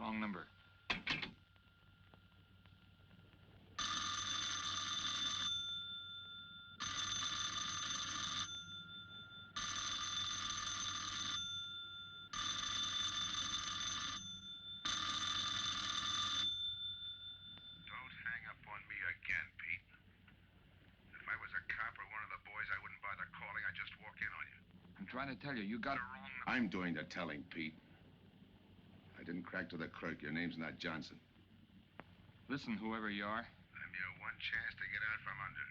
Wrong number. Trying to tell you, you got it wrong. I'm doing the telling, Pete. I didn't crack to the clerk. Your name's not Johnson. Listen, whoever you are. I'm your one chance to get out from under.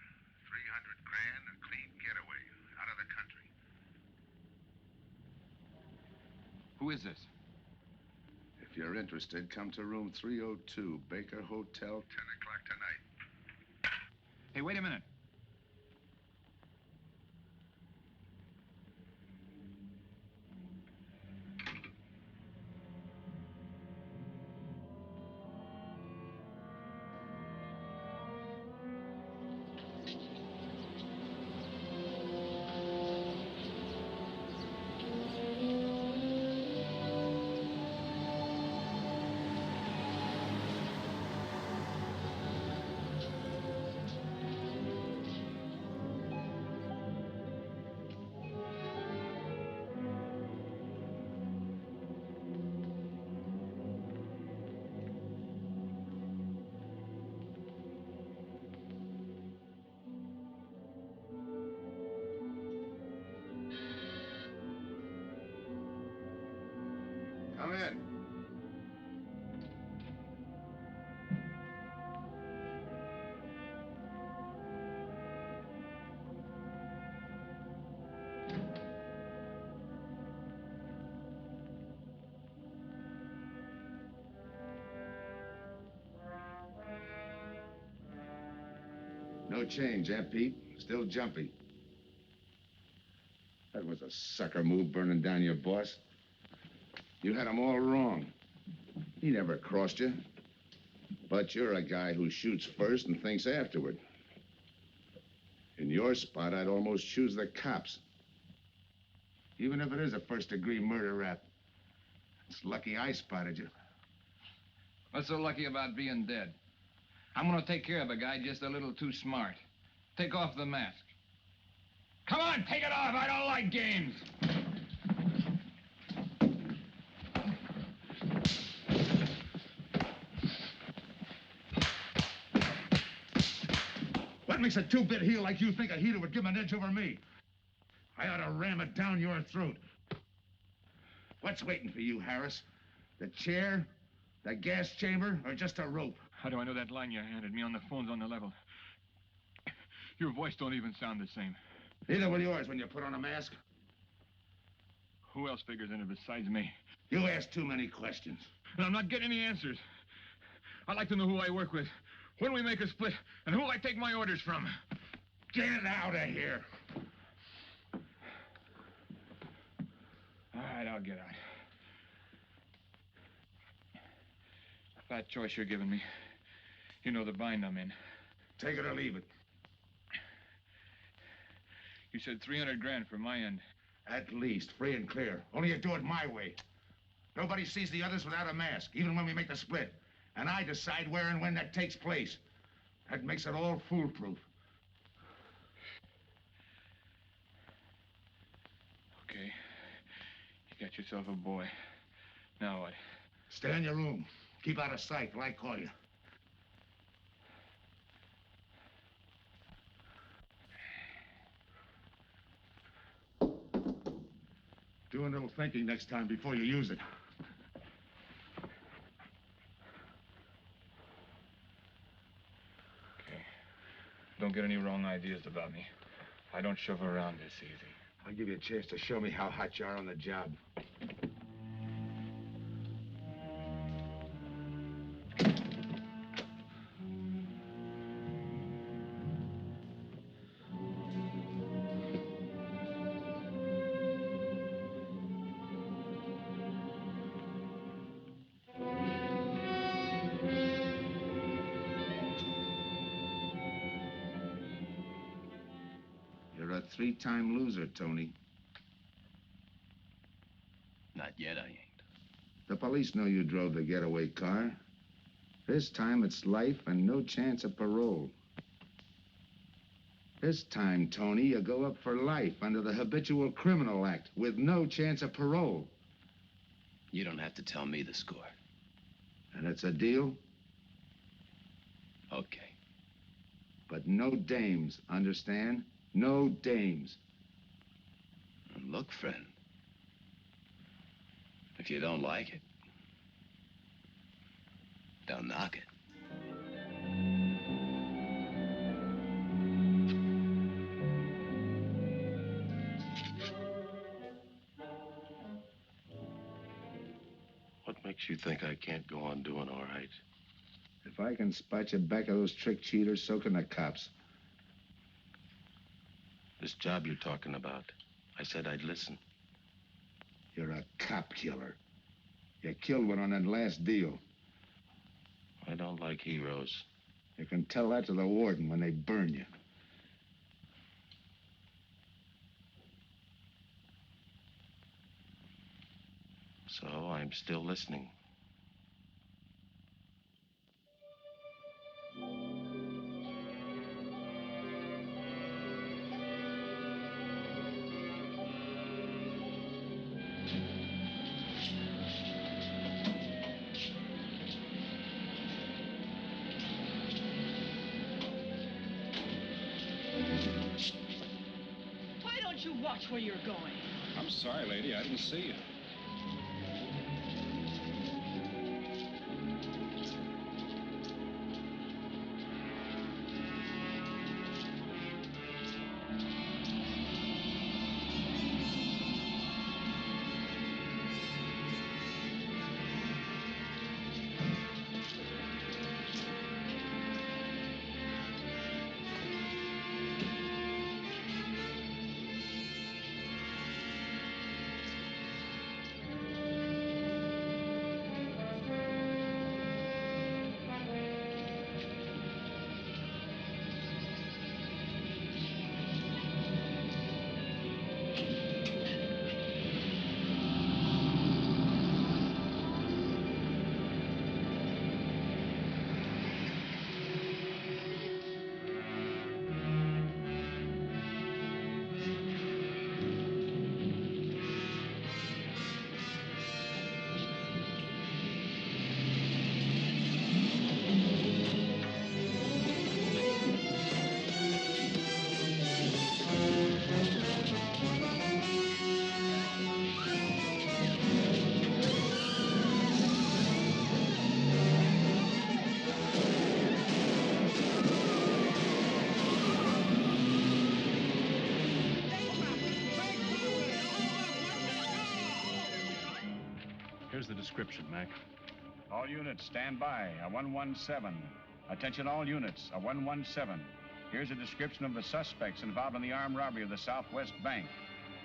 300 grand, a clean getaway, out of the country. Who is this? If you're interested, come to room 302, Baker Hotel. 10 o'clock tonight. Hey, wait a minute. Come in. No change, eh, Pete? Still jumpy. That was a sucker move, burning down your boss. You had him all wrong. He never crossed you. But you're a guy who shoots first and thinks afterward. In your spot, I'd almost choose the cops. Even if it is a first-degree murder rap. It's lucky I spotted you. What's so lucky about being dead? I'm gonna take care of a guy just a little too smart. Take off the mask. Come on, take it off. I don't like games. What makes a two-bit heel like you think a heater would give him an edge over me? I ought to ram it down your throat. What's waiting for you, Harris? The chair, the gas chamber, or just a rope? How do I know that line you handed me on the phone's on the level? Your voice don't even sound the same. Neither will yours when you put on a mask. Who else figures in it besides me? You ask too many questions. And I'm not getting any answers. I'd like to know who I work with, when we make a split, and who I take my orders from. Get out of here. All right, I'll get out. That choice you're giving me. You know the bind I'm in. Take it or leave it. You said 300 grand for my end. At least, free and clear. Only you do it my way. Nobody sees the others without a mask, even when we make the split. And I decide where and when that takes place. That makes it all foolproof. Okay. You got yourself a boy. Now what? Stay in your room. Keep out of sight till I call you. Do a little thinking next time before you use it. Okay. Don't get any wrong ideas about me. I don't shove around this easy. I'll give you a chance to show me how hot you are on the job. You're a three-time loser, Tony. Not yet, I ain't. The police know you drove the getaway car. This time it's life and no chance of parole. This time, Tony, you go up for life under the Habitual Criminal Act with no chance of parole. You don't have to tell me the score. And it's a deal? Okay. But no dames, understand? No dames. Look, friend. If you don't like it, don't knock it. What makes you think I can't go on doing all right? If I can spot you back of those trick cheaters, so can the cops. This job you're talking about, I said I'd listen. You're a cop killer. You killed one on that last deal. I don't like heroes. You can tell that to the warden when they burn you. So I'm still listening. Why don't you watch where you're going? I'm sorry, lady. I didn't see you. Here's the description, Mac. All units, stand by. A 117. Attention all units, a 117. Here's a description of the suspects involved in the armed robbery of the Southwest Bank.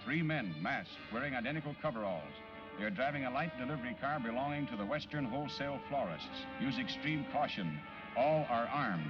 3 men, masked, wearing identical coveralls. They're driving a light delivery car belonging to the Western Wholesale Florists. Use extreme caution. All are armed.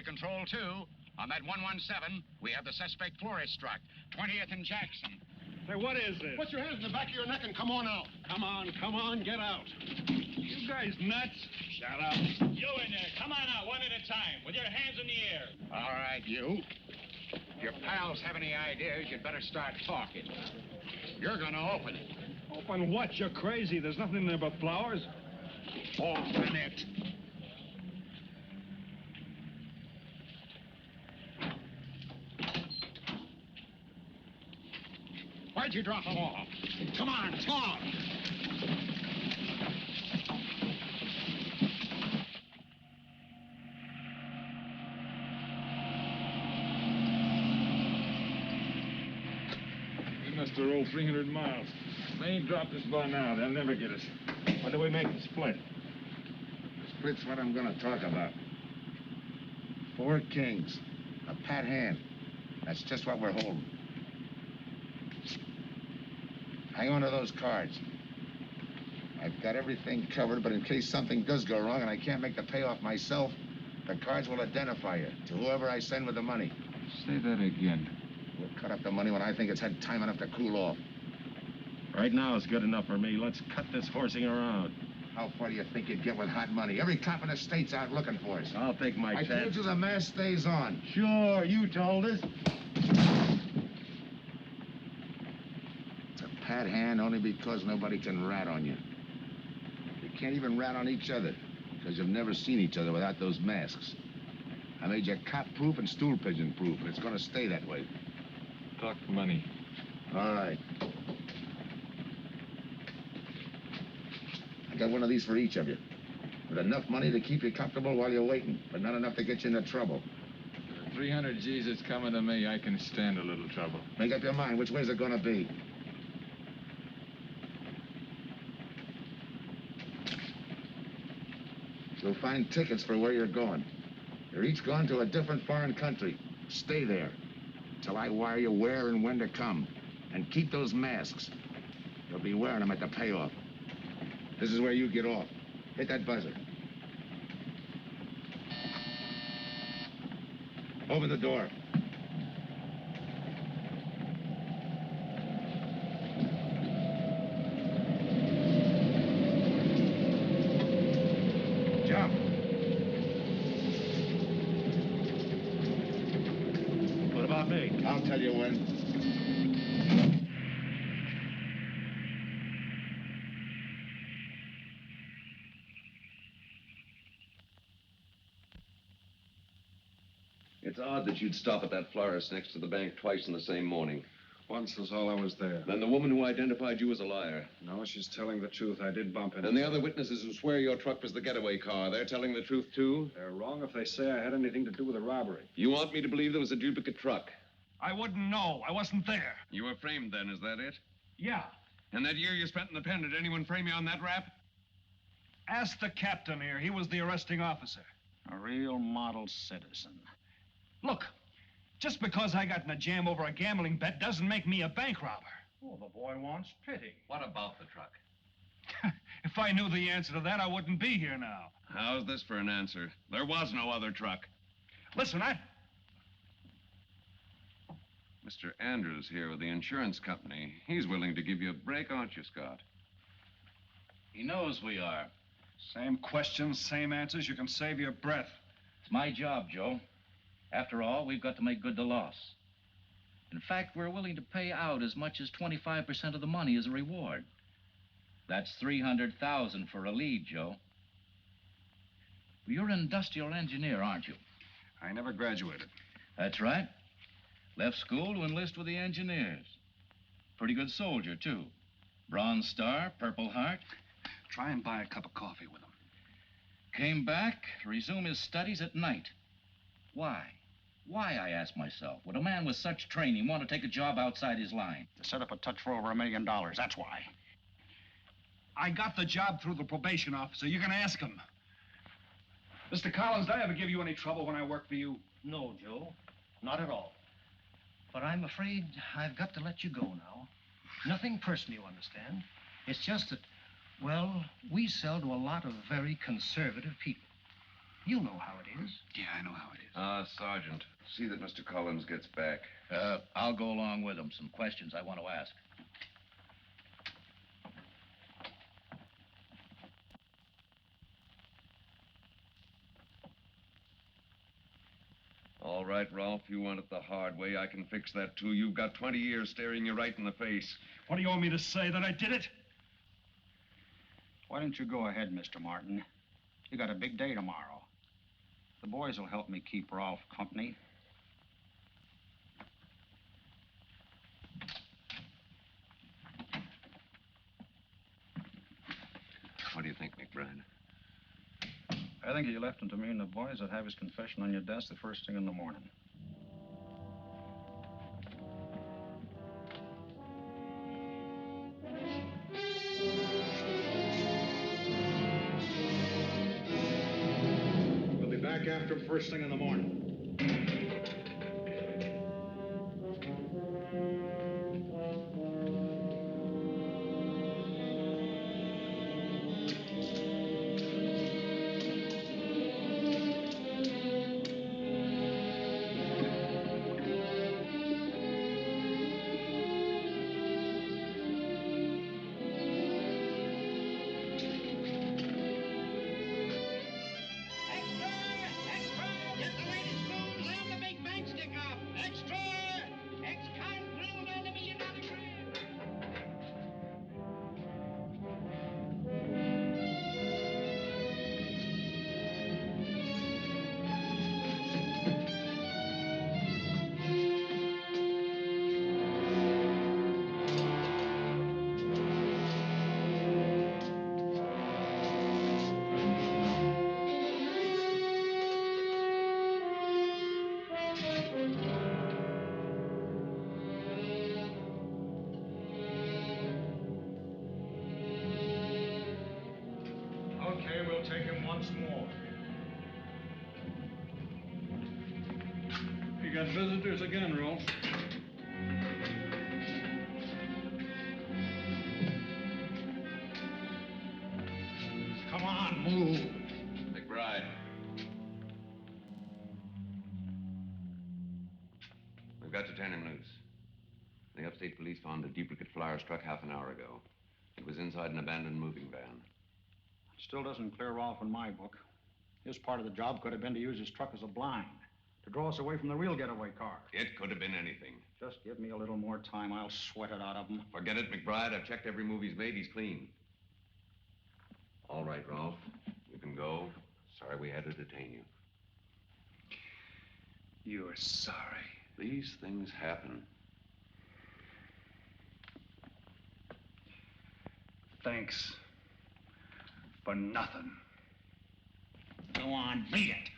Control 2. On that 117, we have the suspect florist struck. 20th and Jackson. Hey, what is this? Put your hands in the back of your neck and come on out. Come on, get out. You guys nuts? Shut up. You in there, come on out one at a time, with your hands in the air. All right, you. If your pals have any ideas, you'd better start talking. You're gonna open it. Open what? You're crazy. There's nothing in there but flowers. Open it. Why'd you drop them off? Come on, talk! We must have rolled 300 miles. They ain't dropped us by now. They'll never get us. When do we make the split? Split's what I'm gonna talk about. 4 kings. A pat hand. That's just what we're holding. Hang on to those cards. I've got everything covered, but in case something does go wrong and I can't make the payoff myself, the cards will identify you to whoever I send with the money. Say that again. We'll cut up the money when I think it's had time enough to cool off. Right now is good enough for me. Let's cut this horsing around. How far do you think you'd get with hot money? Every cop in the state's out looking for us. I'll take my I chance. told you the mask stays on. Sure, you told us. It's a pat hand only because nobody can rat on you. You can't even rat on each other because you've never seen each other without those masks. I made you cop-proof and stool pigeon-proof, and it's going to stay that way. Talk money. All right. I got one of these for each of you. With enough money to keep you comfortable while you're waiting, but not enough to get you into trouble. For 300 G's that's coming to me, I can stand a little trouble. Make up your mind. Which way's it going to be? You'll find tickets for where you're going. You're each going to a different foreign country. Stay there till I wire you where and when to come. And keep those masks. You'll be wearing them at the payoff. This is where you get off. Hit that buzzer. Open the door. Jump. What about me? I'll tell you when. It's odd that you'd stop at that florist next to the bank twice in the same morning. Once was all I was there. Then the woman who identified you as a liar. No, she's telling the truth. I did bump into And the other witnesses who swear your truck was the getaway car, they're telling the truth, too? They're wrong if they say I had anything to do with the robbery. You want me to believe there was a duplicate truck? I wouldn't know. I wasn't there. You were framed then, is that it? Yeah. And that year you spent in the pen, did anyone frame you on that rap? Ask the captain here. He was the arresting officer. A real model citizen. Look, just because I got in a jam over a gambling bet doesn't make me a bank robber. Oh, the boy wants pity. What about the truck? If I knew the answer to that, I wouldn't be here now. How's this for an answer? There was no other truck. Listen, Mr. Andrews here with the insurance company. He's willing to give you a break, aren't you, Scott? He knows we are. Same questions, same answers. You can save your breath. It's my job, Joe. After all, we've got to make good the loss. In fact, we're willing to pay out as much as 25% of the money as a reward. That's $300,000 for a lead, Joe. You're an industrial engineer, aren't you? I never graduated. That's right. Left school to enlist with the engineers. Pretty good soldier, too. Bronze Star, Purple Heart. Try and buy a cup of coffee with him. Came back to resume his studies at night. Why? Why, I ask myself, would a man with such training want to take a job outside his line? To set up a touch for over $1 million, that's why. I got the job through the probation officer. You can ask him. Mr. Collins, did I ever give you any trouble when I worked for you? No, Joe. Not at all. But I'm afraid I've got to let you go now. Nothing personal, you understand. It's just that, well, we sell to a lot of very conservative people. You know how it is. Yeah, I know how it is. Sergeant, see that Mr. Collins gets back. I'll go along with him. Some questions I want to ask. All right, Rolfe, you want it the hard way. I can fix that, too. You've got 20 years staring you right in the face. What do you want me to say, that I did it? Why don't you go ahead, Mr. Martin? You got a big day tomorrow. The boys will help me keep Rolfe company. What do you think, McBride? I think you left him to me and the boys would have his confession on your desk the first thing in the morning. We'll be back after him first thing in the morning. Okay, we'll take him once more. You got visitors again, Rolfe. Come on, move. McBride. We've got to turn him loose. The upstate police found a duplicate flyer struck half an hour ago. It was inside an abandoned moving van. Still doesn't clear Rolfe in my book. His part of the job could have been to use his truck as a blind, to draw us away from the real getaway car. It could have been anything. Just give me a little more time. I'll sweat it out of him. Forget it, McBride. I've checked every move he's made. He's clean. All right, Rolfe. You can go. Sorry we had to detain you. You're sorry. These things happen. Thanks. For nothing. Go on, beat it.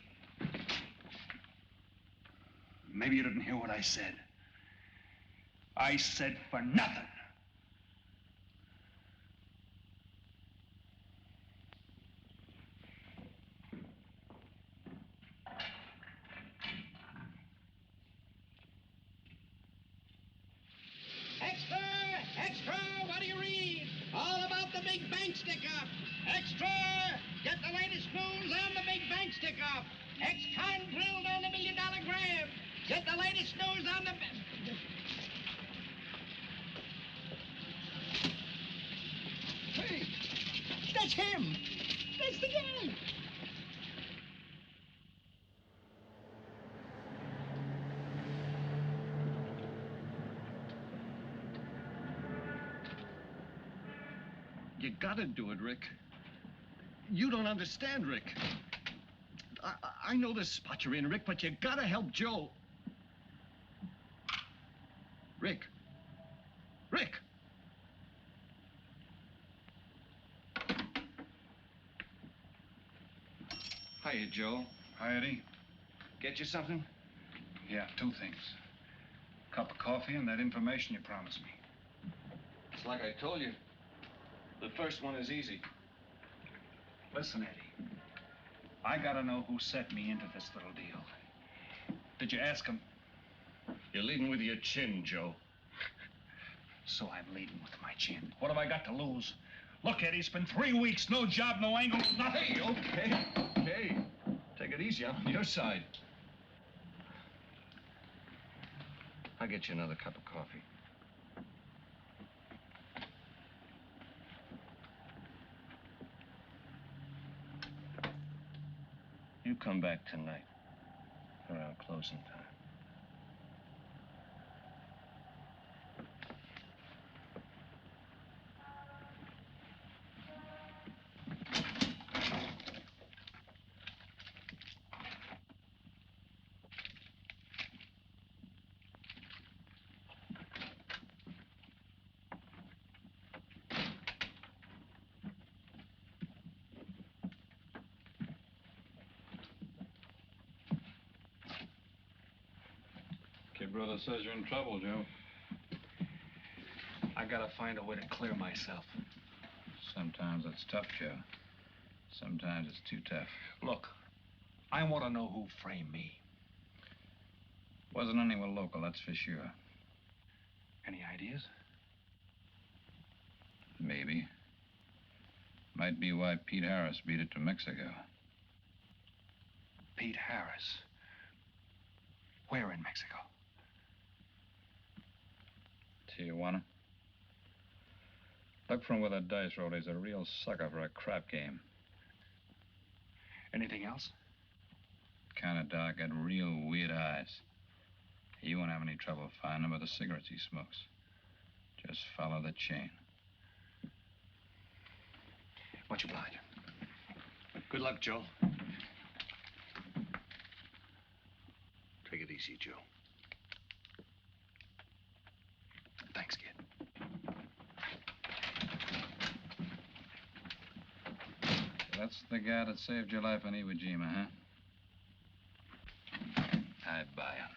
Maybe you didn't hear what I said. I said for nothing. Extra! Extra! What do you read? All about the big bank stick-up. Extra! Get the latest news on the big bank stick-up. Ex-con drilled on the $1 million grab. Get the latest news on the... Hey, that's him. That's the guy. You gotta do it, Rick. You don't understand, Rick. I know this spot you're in, Rick, but you gotta help Joe. Rick. Rick! Hiya, Joe. Hi, Eddie. Get you something? Yeah, 2 things. Cup of coffee and that information you promised me. It's like I told you. The first one is easy. Listen, Eddie. I gotta know who set me into this little deal. Did you ask him? You're leading with your chin, Joe. So I'm leading with my chin. What have I got to lose? Look, Eddie, it's been 3 weeks. No job, no angle, nothing. Hey, okay. Take it easy. I'm on your side. I'll get you another cup of coffee. You come back tonight, around closing time. brother says you're in trouble, Joe. I gotta find a way to clear myself. Sometimes it's tough, Joe. Sometimes it's too tough. Look, I want to know who framed me. Wasn't anyone local, that's for sure. Any ideas? Maybe. Might be why Pete Harris beat it to Mexico. Pete Harris. Where in Mexico? Tijuana. Look from where the dice roll. He's a real sucker for a crap game. Anything else? Kind of dark, got real weird eyes. He won't have any trouble finding him with the cigarettes he smokes. Just follow the chain. Much obliged. Good luck, Joe. Take it easy, Joe. Thanks, kid. That's the guy that saved your life on Iwo Jima, huh? I buy him.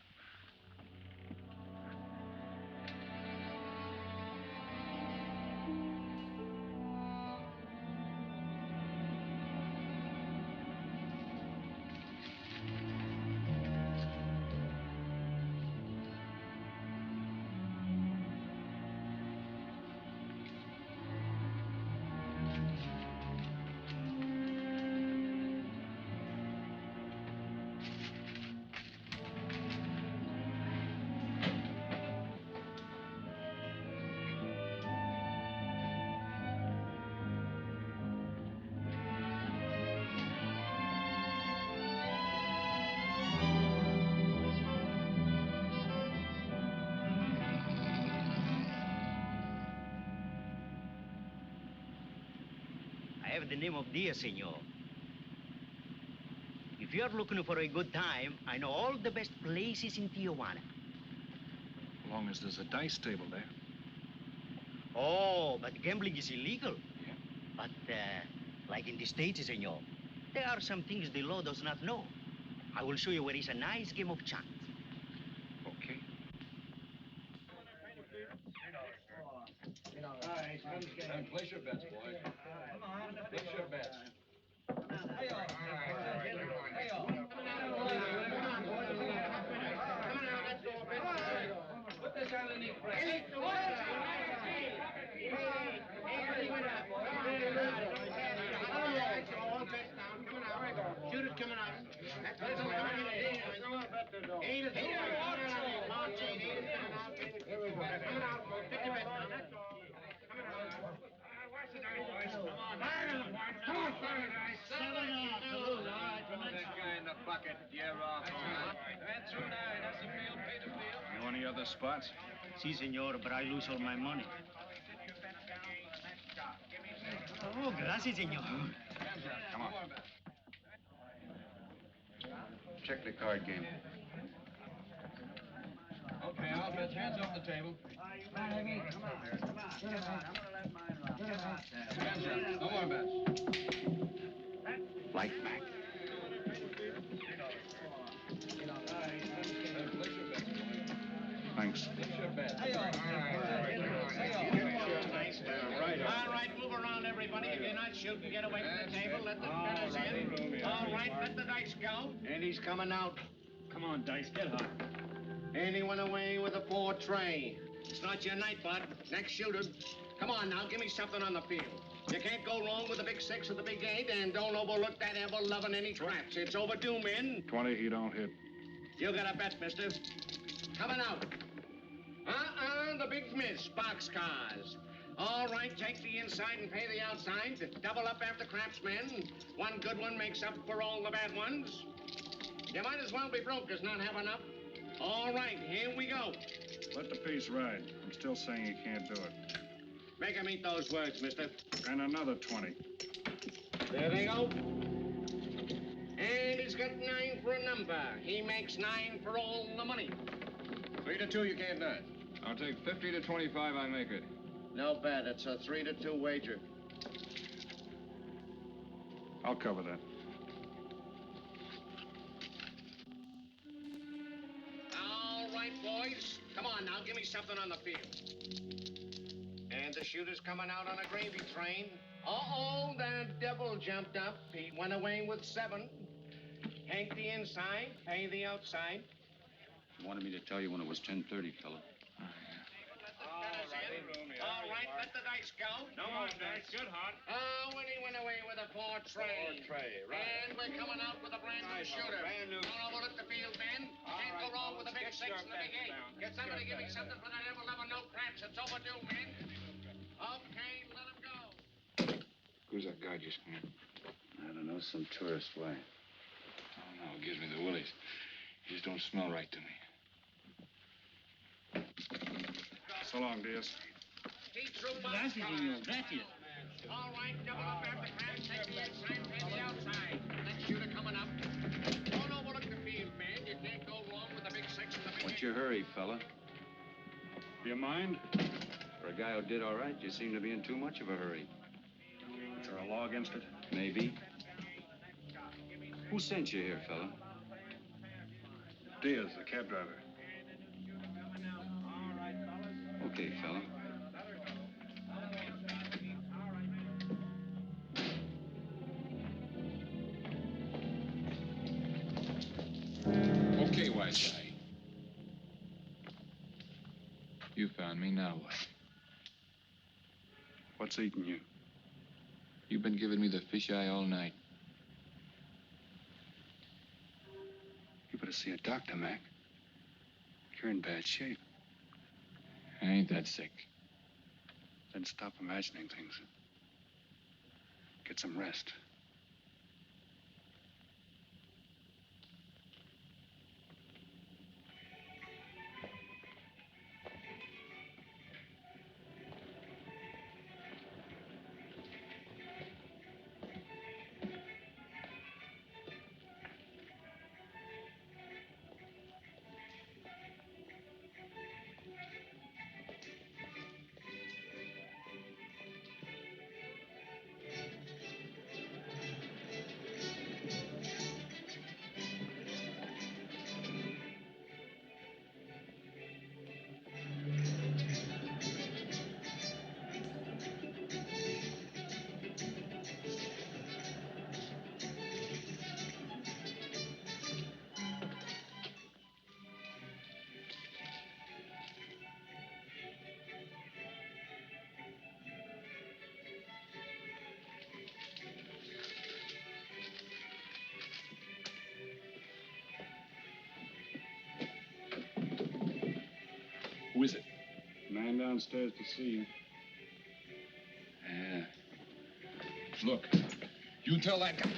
I have the name of Dia, senor. If you're looking for a good time, I know all the best places in Tijuana. As long as there's a dice table there. Oh, but gambling is illegal. Yeah. But, like in the States, senor, there are some things the law does not know. I will show you where is a nice game of chance. Okay. And place your bets, boys. Place your bets. Put this underneath press. Shoot it coming out. You know any other spots? Si, senor, but I lose all my money. Oh, gracias, senor. Come on. Check the card game. Okay, I'll bet hands off the table. Hands up. No more bets. Light back. Thanks. All right, move around, everybody. If you're not shooting, get away from the table. Let the spinners in. All right, let the dice go. And he's coming out. Come on, Dice, get hot. And he went away with a 4 tray. It's not your night, bud. Next shooter. Come on now, give me something on the field. You can't go wrong with the big 6 or the big 8, and don't overlook that ever-loving any traps. It's overdue, men. 20, he don't hit. You got a bet, mister. Coming out. The big miss, boxcars. All right, take the inside and pay the outside. Double up after craps, men. One good one makes up for all the bad ones. You might as well be broke as not have enough. All right, here we go. Let the piece ride. I'm still saying he can't do it. Make him eat those words, mister. And another 20. There they go. And he's got 9 for a number. He makes 9 for all the money. 3 to 2, you can't do it. I'll take 50 to 25, I make it. No bet. It's a 3 to 2 wager. I'll cover that. All right, boys. something on the field. And the shooter's coming out on a gravy train. Uh-oh, the devil jumped up. He went away with 7. Hank the inside, pay the outside. You wanted me to tell you when it was 10:30, fella. All right, let the dice go. No more dice. Good, Hart. Oh, and he went away with a 4 tray. 4 tray, right. And we're coming out with a brand new shooter. Brand new. Don't overlook the field, Ben. Can't go wrong with a big 6 and a big 8. Get somebody to give me something for that ever-loving no craps. It's overdue, men. Okay, let him go. Who's that guy just came? I don't know, some tourist way. Oh, no, it gives me the willies. He just don't smell right to me. So long, Diaz. Gracias, señor. Gracias. All right, double up after crab. Take the inside, pay the outside. Next shooter coming up. Don't overlook the field, man. You can't go wrong with a big 6 and a big What's 8. your hurry, fella? Do you mind? For a guy who did all right, you seem to be in too much of a hurry. Is there a law against it? Maybe. Who sent you here, fella? Diaz, the cab driver. Okay, fella. Okay, wise guy. You found me, now what? What's eating you? You've been giving me the fisheye all night. You better see a doctor, Mac. You're in bad shape. I ain't that sick. Then stop imagining things. Get some rest. Who is it? Man downstairs to see you. Yeah. Look, you tell that guy.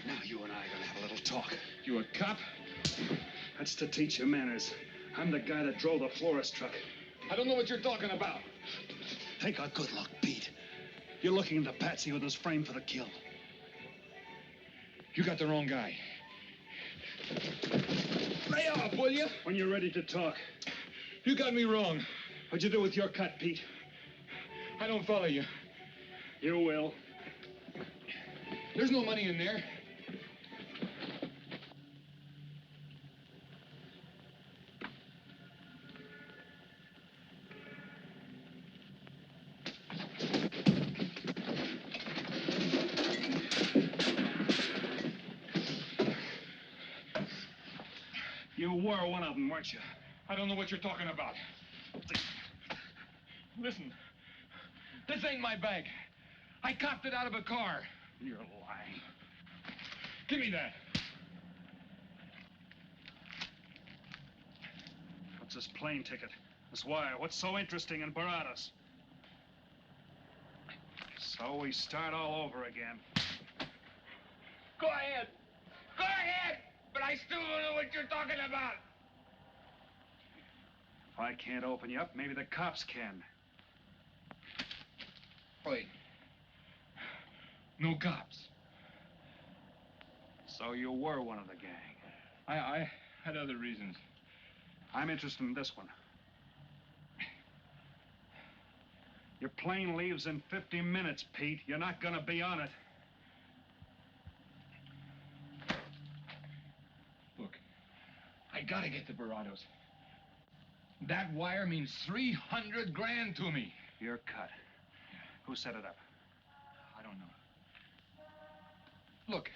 Now you and I are gonna have a little talk. You a cop? That's to teach you manners. I'm the guy that drove the florist truck. I don't know what you're talking about. Take a good look, Pete. You're looking into Patsy with his frame for the kill. You got the wrong guy. Lay off, will you? When you're ready to talk. You got me wrong. What'd you do with your cut, Pete? I don't follow you. You will. There's no money in there. You were one of them, weren't you? I don't know what you're talking about. Listen, this ain't my bag. I copped it out of a car. You're lying. Give me that. What's this plane ticket? This wire? What's so interesting in Baradas? So we start all over again. Go ahead. Go ahead. But I still don't know what you're talking about. If I can't open you up, maybe the cops can. Wait. No cops. So you were one of the gang. I had other reasons. I'm interested in this one. Your plane leaves in 50 minutes, Pete. You're not gonna be on it. Look, gotta get to Barados. That wire means 300 grand to me. You're cut. Who set it up? I don't know. Look,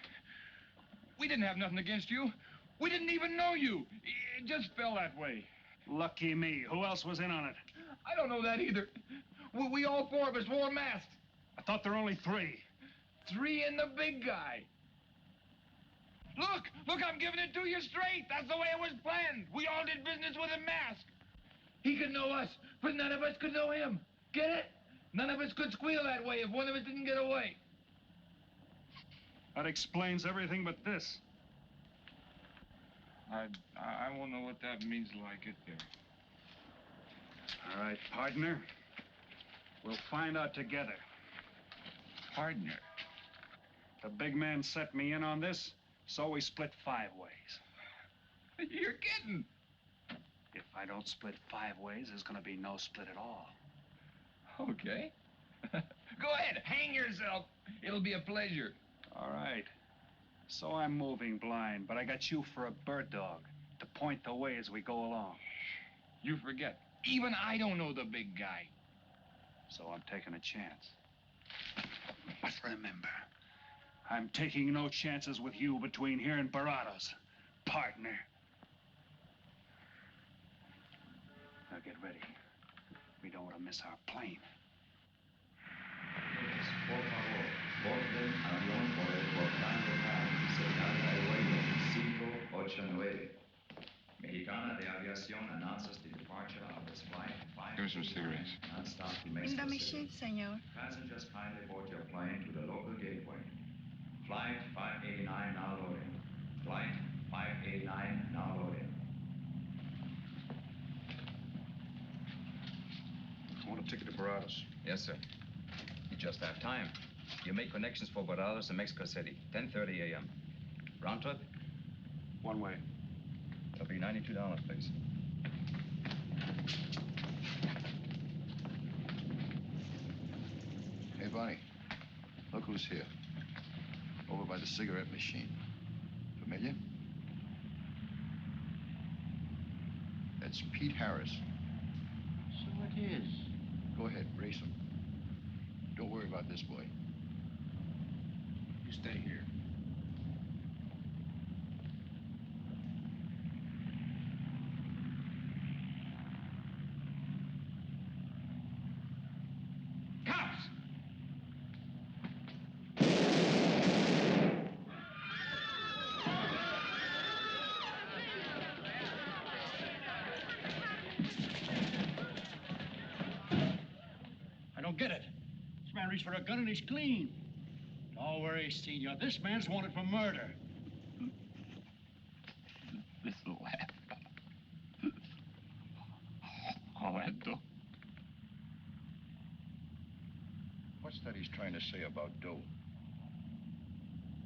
we didn't have nothing against you. We didn't even know you. It just fell that way. Lucky me. Who else was in on it? I don't know that either. We all four of us wore masks. I thought there were only 3. 3 and the big guy. Look, I'm giving it to you straight. That's the way it was planned. We all did business with a mask. He could know us, but none of us could know him. Get it? None of us could squeal that way if one of us didn't get away. That explains everything but this. I won't know what that means till I get there. All right, partner. We'll find out together. Partner? The big man set me in on this, so we split 5 ways. You're kidding. If I don't split 5 ways, there's gonna be no split at all. Okay. Go ahead, hang yourself. It'll be a pleasure. All right. So I'm moving blind, but I got you for a bird dog to point the way as we go along. You forget. Even I don't know the big guy. So I'm taking a chance. But remember, I'm taking no chances with you between here and Barados, partner. Now get ready. We don't want to miss our plane. Por favor, borden avión por el portal local, señal airway 589. Mexicana de Aviación announces the departure of its flight 5. Give me some cigarettes. Non-stop to Bring Mexico the City. machine, senor. Passengers kindly board your plane to the local gateway. Flight 589 now loading. Flight 589 now loading. I want a ticket to Barados. Yes, sir. You just have time. You make connections for Barados and Mexico City, 10:30 a.m. Round trip? One way. It'll be $92, please. Hey, Bonnie, look who's here. Over by the cigarette machine. Familiar? That's Pete Harris. So it is. Go ahead, race him. Don't worry about this boy. You stay here. Cops! I don't get it. This man reached for a gun and he's clean. Don't worry, Senor. This man's wanted for murder. This laugh. Orlando. What's that he's trying to say about dough?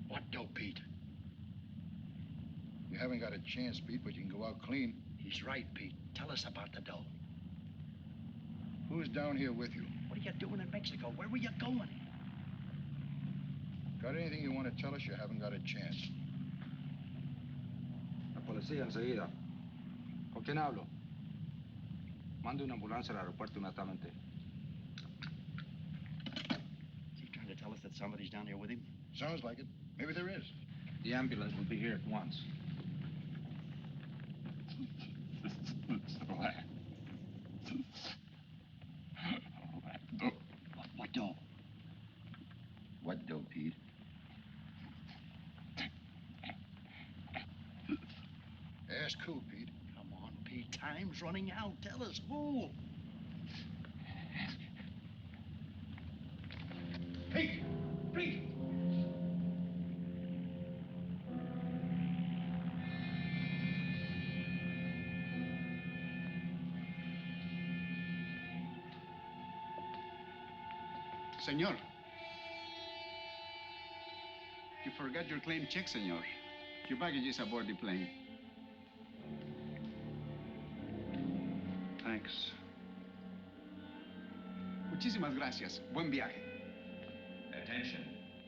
What dough, Pete? You haven't got a chance, Pete, but you can go out clean. He's right, Pete. Tell us about the dough. Who's down here with you? What are you doing in Mexico? Where were you going? Got anything you want to tell us? You haven't got a chance. La policía enseguida. ¿Con quién hablo? Mande una ambulancia al aeropuerto inmediatamente. Is he trying to tell us that somebody's down here with him? Sounds like it. Maybe there is. The ambulance will be here at once. What dough? What dough, Pete? Ask who, Pete? Come on, Pete. Time's running out. Tell us who. Pete! Pete! Senor. You forgot your claim check, senor. Your baggage is aboard the plane. Thanks. Muchísimas gracias. Buen viaje. Attention.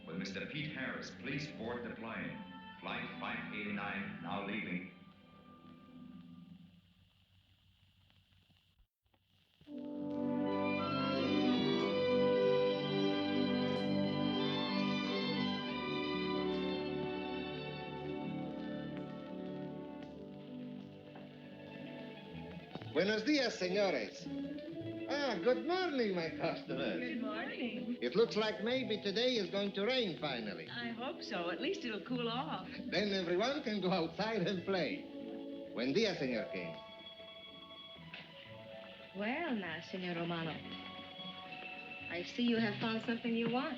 Will Mr. Pete Harris please board the plane? Flight 589 now leaving. Buenos dias, senores. Ah, good morning, my customer. Good morning. It looks like maybe today is going to rain finally. I hope so. At least it'll cool off. Then everyone can go outside and play. Buen dia, Senor King. Well, now, Senor Romano, I see you have found something you want.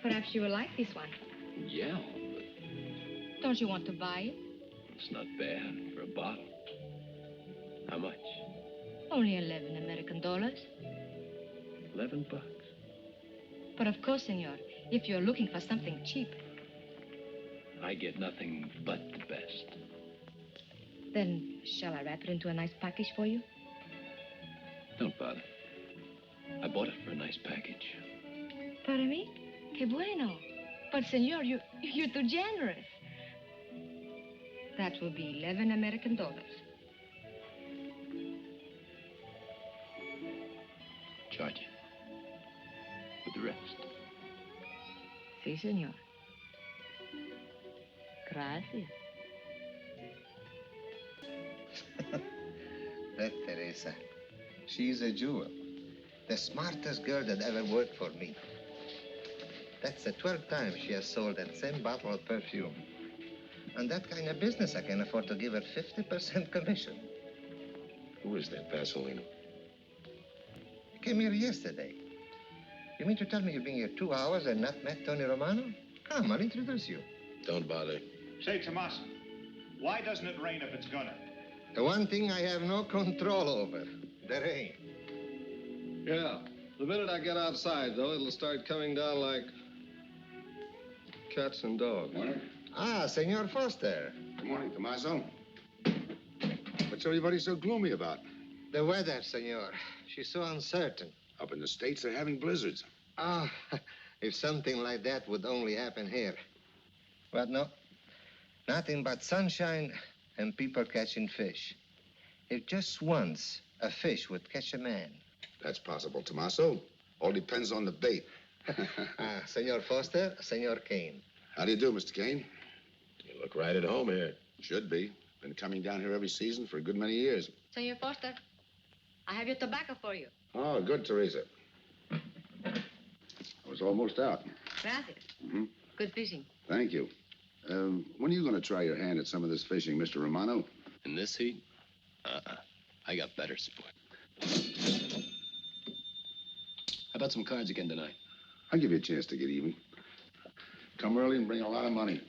Perhaps you will like this one. Yeah, Don't you want to buy it? it's not bad for a bottle. How much? Only 11 American dollars. $11. But of course, senor, if you're looking for something cheap, I get nothing but the best. then shall I wrap it into a nice package for you? Don't bother. I bought it for a nice package. Para mí? Que bueno. But, senor, you're too generous. That will be 11 American dollars. Charge it. With the rest. Si, senor. Gracias. That Teresa, she's a jewel. The smartest girl that ever worked for me. That's the 12th time she has sold that same bottle of perfume. On that kind of business, I can afford to give her 50% commission. Who is that Vaseline? He came here yesterday. You mean to tell me you've been here 2 hours and not met Tony Romano? Come, I'll introduce you. Don't bother. Say, Tomas, why doesn't it rain if it's gonna? The one thing I have no control over, the rain. Yeah. The minute I get outside, though, it'll start coming down like cats and dogs. Morning. Ah, Senor Foster. Good morning, Tommaso. What's everybody so gloomy about? The weather, senor. She's so uncertain. Up in the States, they're having blizzards. Ah, if something like that would only happen here. But no, nothing but sunshine and people catching fish. If just once a fish would catch a man. That's possible, Tommaso. All depends on the bait. Ah, Senor Foster, Senor Kane. How do you do, Mr. Kane? You look right at home here. Should be. Been coming down here every season for a good many years. Senor Foster, I have your tobacco for you. Oh, good, Teresa. I was almost out. Gracias. Mm-hmm. Good fishing. Thank you. When are you going to try your hand at some of this fishing, Mr. Romano? In this heat? I got better sport. How about some cards again tonight? I'll give you a chance to get even. Come early and bring a lot of money.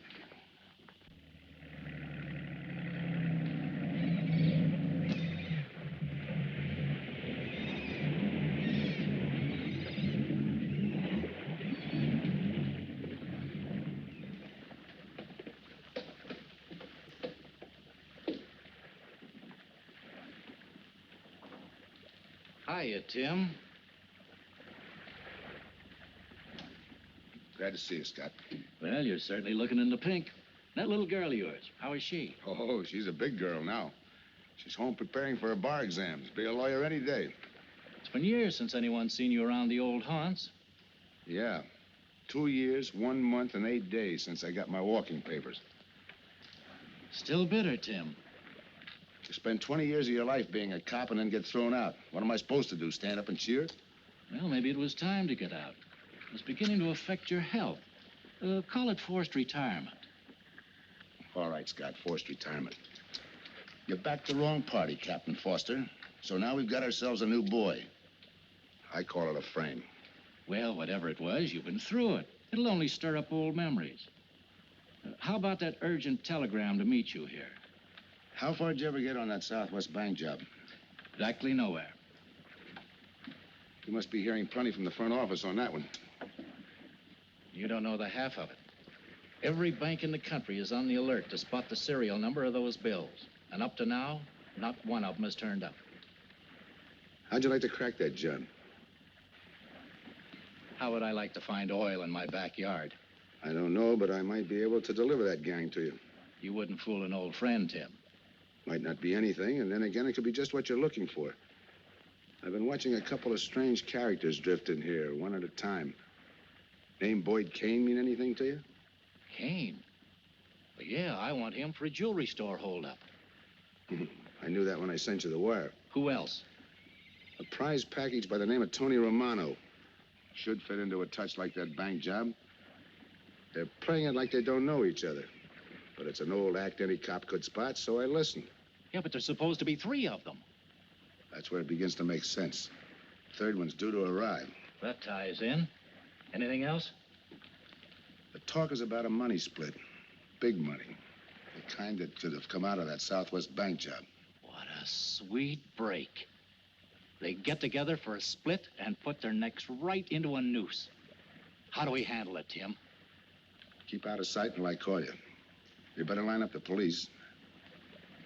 Hiya, Tim. Glad to see you, Scott. Well, you're certainly looking in the pink. That little girl of yours, how is she? Oh, she's a big girl now. She's home preparing for her bar exams. Be a lawyer any day. It's been years since anyone's seen you around the old haunts. Yeah. 2 years, 1 month, and 8 days since I got my walking papers. Still bitter, Tim. You spend 20 years of your life being a cop and then get thrown out. What am I supposed to do, stand up and cheer? Well, maybe it was time to get out. It was beginning to affect your health. Call it forced retirement. All right, Scott, forced retirement. You backed the wrong party, Captain Foster. So now we've got ourselves a new boy. I call it a frame. Well, whatever it was, you've been through it. It'll only stir up old memories. How about that urgent telegram to meet you here? How far did you ever get on that Southwest Bank job? Exactly nowhere. You must be hearing plenty from the front office on that one. You don't know the half of it. Every bank in the country is on the alert to spot the serial number of those bills. And up to now, not one of them has turned up. How'd you like to crack that, John? How would I like to find oil in my backyard? I don't know, but I might be able to deliver that gang to you. You wouldn't fool an old friend, Tim. Might not be anything, and then again, it could be just what you're looking for. I've been watching a couple of strange characters drift in here, one at a time. Name Boyd Kane mean anything to you? Kane? Well, yeah, I want him for a jewelry store holdup. I knew that when I sent you the wire. Who else? A prize package by the name of Tony Romano. Should fit into a touch like that bank job. They're playing it like they don't know each other. But it's an old act any cop could spot, so I listened. Yeah, but there's supposed to be 3 of them. That's where it begins to make sense. Third one's due to arrive. That ties in. Anything else? The talk is about a money split. Big money. The kind that should have come out of that Southwest bank job. What a sweet break. They get together for a split and put their necks right into a noose. How do we handle it, Tim? Keep out of sight until I call you. You better line up the police.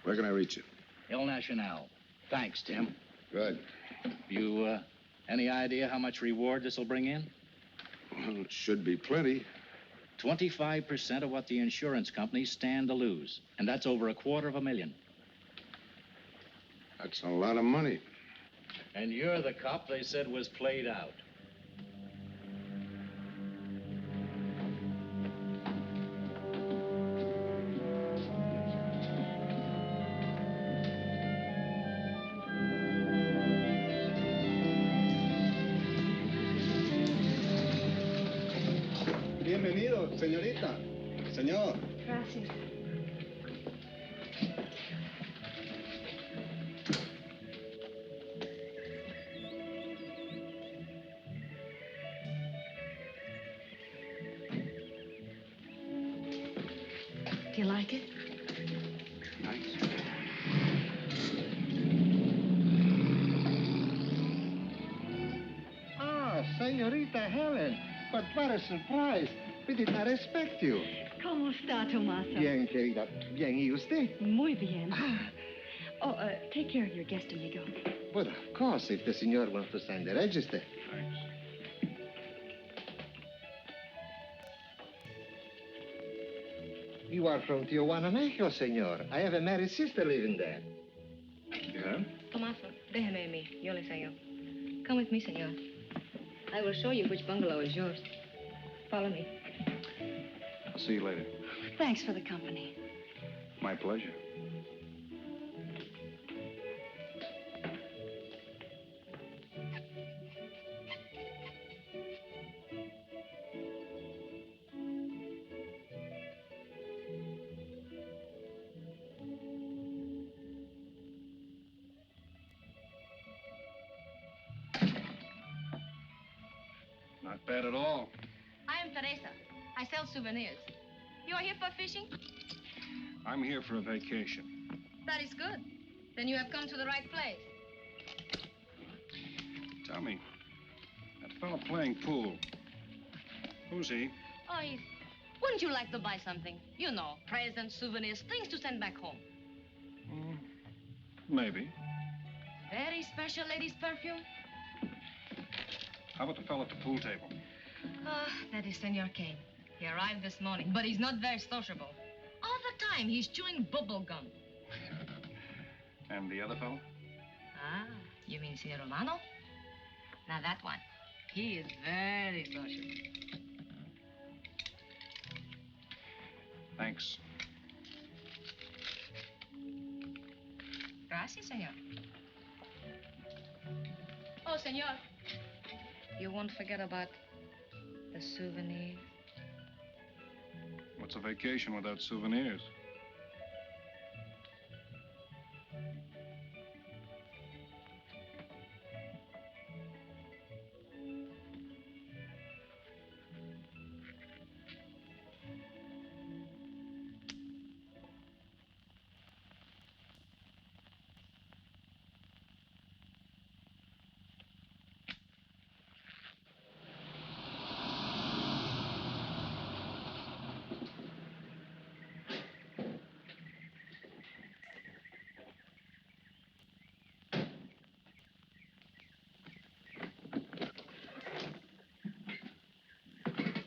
Where can I reach you? El Nacional. Thanks, Tim. Good. You, any idea how much reward this will bring in? Well, it should be plenty. 25% of what the insurance companies stand to lose. And that's over $250,000. That's a lot of money. And you're the cop they said was played out. Bienvenido, señorita. Señor. Gracias. Do you like it? Nice. Ah, Senorita Helen. But what a surprise. We did not expect you. ¿Cómo está, Tomaso? Bien, querida. Bien, ¿y usted? Muy bien. Oh, take care of your guest, amigo. But of course, if the senor wants to sign the register. Thanks. You are from Tijuana, Mexico, senor. I have a married sister living there. Yeah? Tomaso, déjeme a mí. Yo le enseño. Come with me, senor. I will show you which bungalow is yours. Follow me. I'll see you later. Thanks for the company. My pleasure. Not bad at all. I am Teresa. I sell souvenirs. You are here for fishing? I'm here for a vacation. That is good. Then you have come to the right place. Tell me, that fellow playing pool, who's he? Oh, wouldn't you like to buy something? You know, presents, souvenirs, things to send back home. Maybe. Very special ladies' perfume. How about the fellow at the pool table? That is Senor Kane. He arrived this morning, but he's not very sociable. All the time, he's chewing bubble gum. And the other fellow? Ah, you mean Senor Romano? Now, that one. He is very sociable. Thanks. Gracias, senor. Oh, senor. You won't forget about the souvenirs. What's a vacation without souvenirs?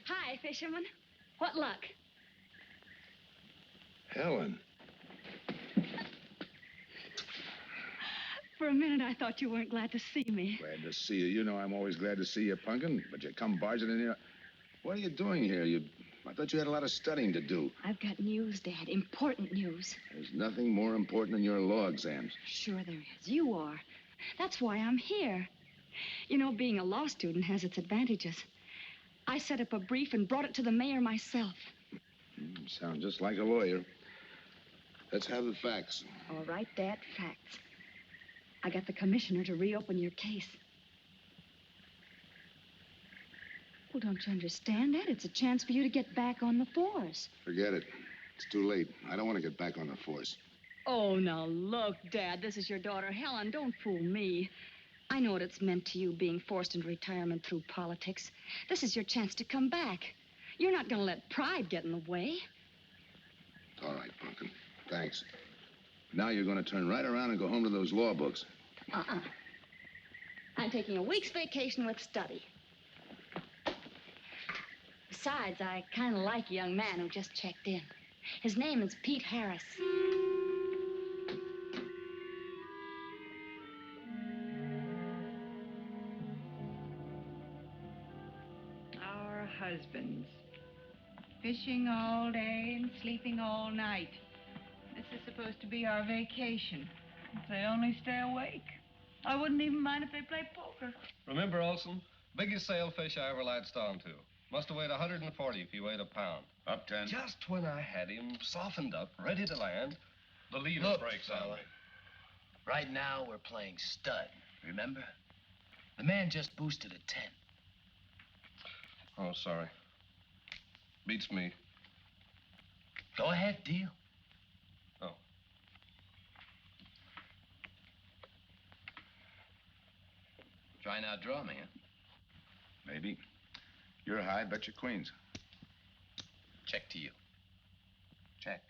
Hi, fisherman. What luck? Helen. For a minute, I thought you weren't glad to see me. Glad to see you. You know I'm always glad to see you, Punkin, but you come barging in here. What are you doing here? You I thought you had a lot of studying to do. I've got news, Dad. Important news. There's nothing more important than your law exams. Sure there is. You are. That's why I'm here. You know, being a law student has its advantages. I set up a brief and brought it to the mayor myself. You sound just like a lawyer. Let's have the facts. All right, Dad, facts. I got the commissioner to reopen your case. Well, don't you understand that? It's a chance for you to get back on the force. Forget it. It's too late. I don't want to get back on the force. Oh, now look, Dad, this is your daughter, Helen. Don't fool me. I know what it's meant to you being forced into retirement through politics. This is your chance to come back. You're not going to let pride get in the way. All right, Pumpkin. Thanks. Now you're going to turn right around and go home to those law books. I'm taking a week's vacation with study. Besides, I kind of like a young man who just checked in. His name is Pete Harris. Our husbands. Fishing all day and sleeping all night. This is supposed to be our vacation. If they only stay awake. I wouldn't even mind if they play poker. Remember, Olson? Biggest sailfish I ever latched onto. Must have weighed 140 if he weighed a pound. Up 10. Just when I had him softened up, ready to land, the leader Look, breaks on fella. me. Right now, we're playing stud, remember? The man just boosted a 10. Oh, sorry. Beats me. Go ahead, deal. Oh. Try and outdraw me, huh? Maybe. You're high, bet your queens. Check to you. Check.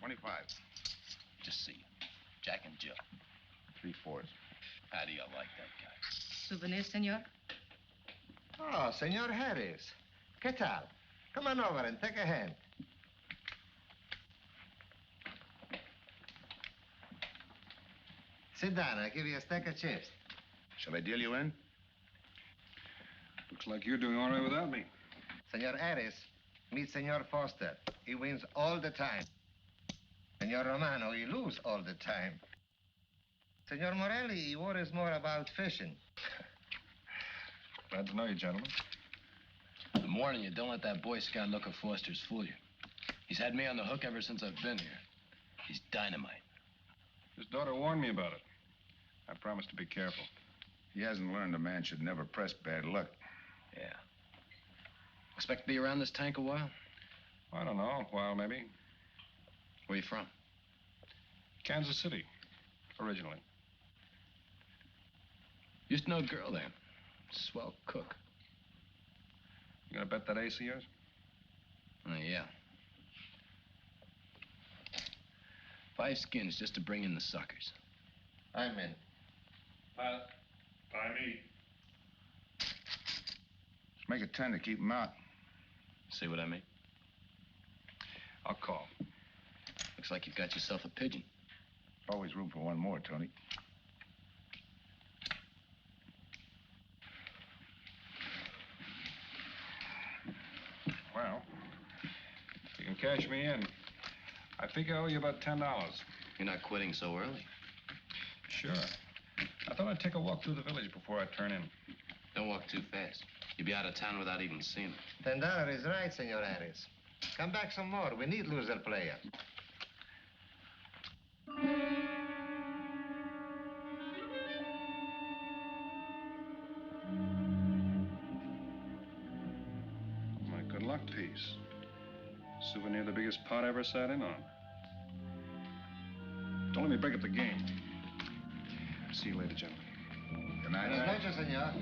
25. Just see you. Jack and Jill. 3/4. How do you like that guy? Souvenir, senor? Oh, Senor Harris. ¿Qué tal? Come on over and take a hand. Sit down. I'll give you a stack of chips. Shall I deal you in? Looks like you're doing all right without me. Senor Harris, meet Senor Foster. He wins all the time. Senor Romano, he lose all the time. Senor Morelli, he worries more about fishing. Glad to know you, gentlemen. I'm warning you, don't let that Boy Scout look of Foster's fool you. He's had me on the hook ever since I've been here. He's dynamite. His daughter warned me about it. I promised to be careful. He hasn't learned a man should never press bad luck. Yeah. Expect to be around this tank a while? I don't know, a while maybe. Where you from? Kansas City, originally. Used to know a girl there. Swell cook. You gonna bet that ace of yours? Yeah. 5 skins just to bring in the suckers. I'm in. By me. Let's make it 10 to keep him out. See what I mean? I'll call. Looks like you've got yourself a pigeon. Always room for one more, Tony. Well, you can cash me in. I think I owe you about $10. You're not quitting so early. Sure. I thought I'd take a walk through the village before I turn in. Don't walk too fast. You'll be out of town without even seeing it. $10 is right, Senor Harris. Come back some more. We need loser player. My good luck piece. Souvenir the biggest pot I ever sat in on. Don't let me break up the game. See you later, gentlemen. Good night. Buenas noches, senor.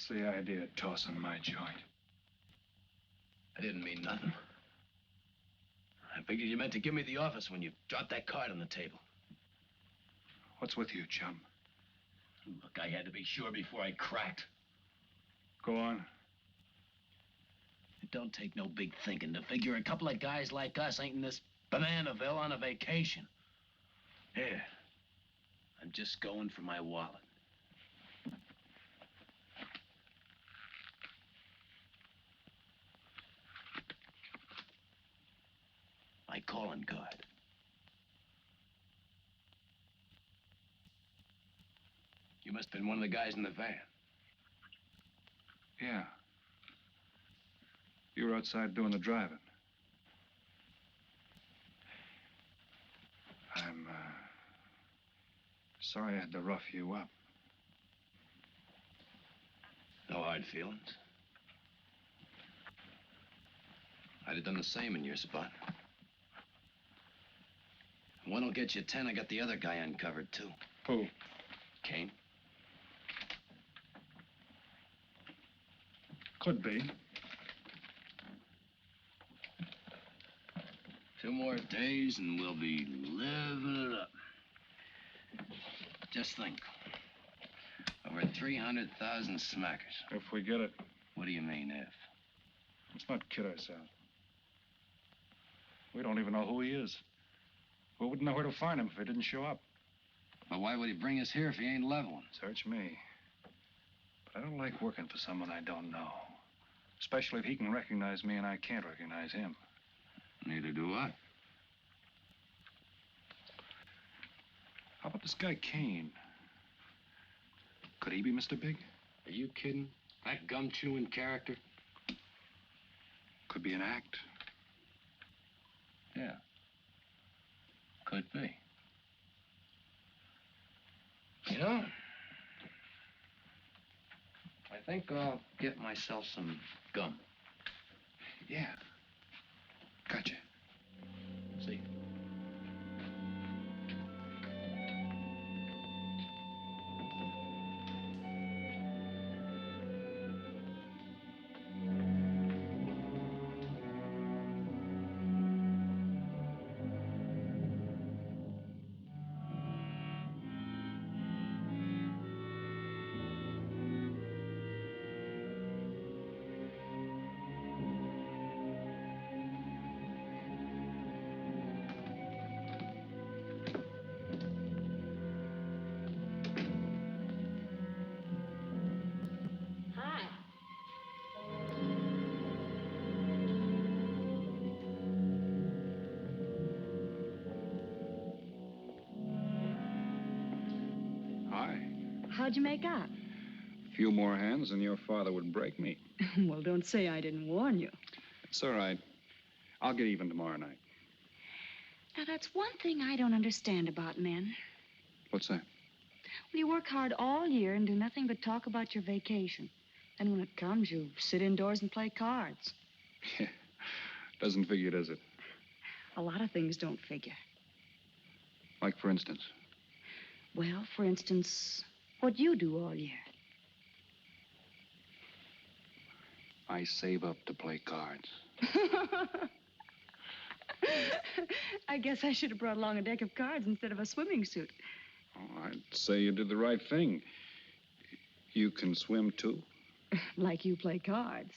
What's the idea of tossing my joint? I didn't mean nothing. I figured you meant to give me the office when you dropped that card on the table. What's with you, chum? Look, I had to be sure before I cracked. Go on. It don't take no big thinking to figure a couple of guys like us ain't in this Bananaville on a vacation. Here, I'm just going for my wallet. My calling card. You must have been one of the guys in the van. Yeah. You were outside doing the driving. I'm, sorry I had to rough you up. No hard feelings. I'd have done the same in your spot. One will get you 10. I got the other guy uncovered, too. Who? Kane. Could be. 2 more days and we'll be living it up. Just think. Over 300,000 smackers. If we get it. What do you mean, if? Let's not kid ourselves. We don't even know who he is. We wouldn't know where to find him if he didn't show up. Well, why would he bring us here if he ain't leveling? Search me. But I don't like working for someone I don't know. Especially if he can recognize me and I can't recognize him. Neither do I. How about this guy Kane? Could he be Mr. Big? Are you kidding? That gum-chewing character? Could be an act. Yeah. Could be. You know, I think I'll get myself some gum. Yeah. Gotcha. See. How'd you make out? A few more hands and your father would break me. Well, don't say I didn't warn you. It's all right. I'll get even tomorrow night. Now, that's one thing I don't understand about men. What's that? Well, you work hard all year and do nothing but talk about your vacation. Then when it comes, you sit indoors and play cards. Yeah. Doesn't figure, does it? A lot of things don't figure. Like, for instance? Well, for instance, what you do all year. I save up to play cards. I guess I should have brought along a deck of cards instead of a swimming suit. Oh, I'd say you did the right thing. You can swim, too? Like you play cards.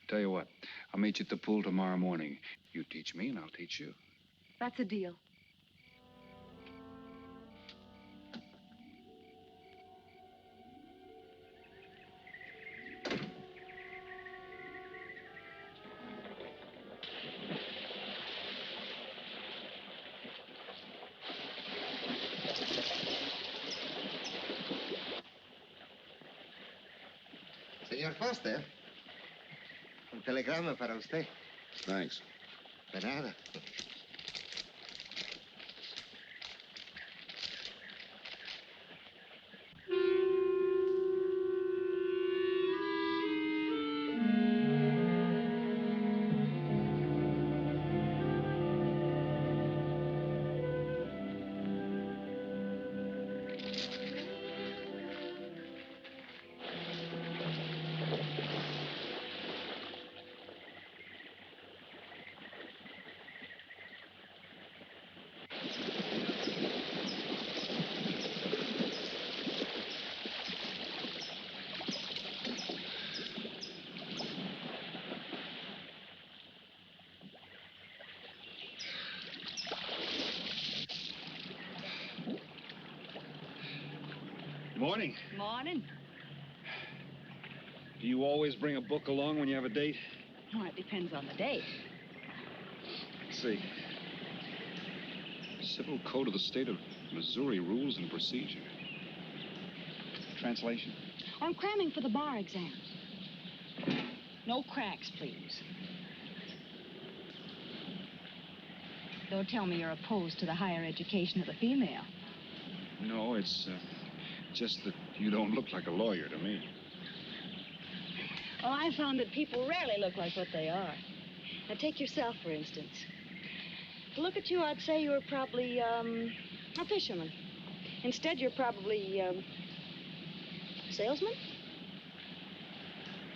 Tell you what, I'll meet you at the pool tomorrow morning. You teach me and I'll teach you. That's a deal. Señor Foster, un telegrama para usted. Thanks. De nada. Morning. Morning. Do you always bring a book along when you have a date? Well, it depends on the date. Let's see. Civil Code of the State of Missouri Rules and Procedure. Translation? I'm cramming for the bar exam. No cracks, please. Don't tell me you're opposed to the higher education of the female. No, it's just that you don't look like a lawyer to me. Well, I found that people rarely look like what they are. Now, take yourself, for instance. To look at you, I'd say you were probably, a fisherman. Instead, you're probably, a salesman?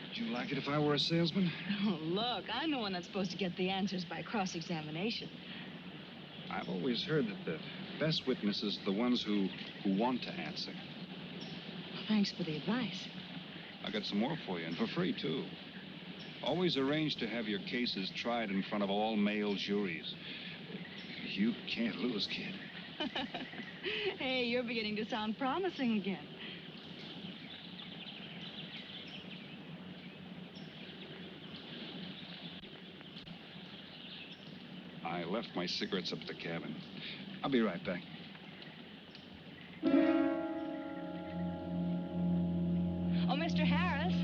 Would you like it if I were a salesman? Oh, look, I'm the one that's supposed to get the answers by cross-examination. I've always heard that the best witnesses are the ones who want to answer. Well, thanks for the advice. I got some more for you, and for free, too. Always arrange to have your cases tried in front of all male juries. You can't lose, kid. Hey, you're beginning to sound promising again. I left my cigarettes up at the cabin. I'll be right back. Oh, Mr. Harris.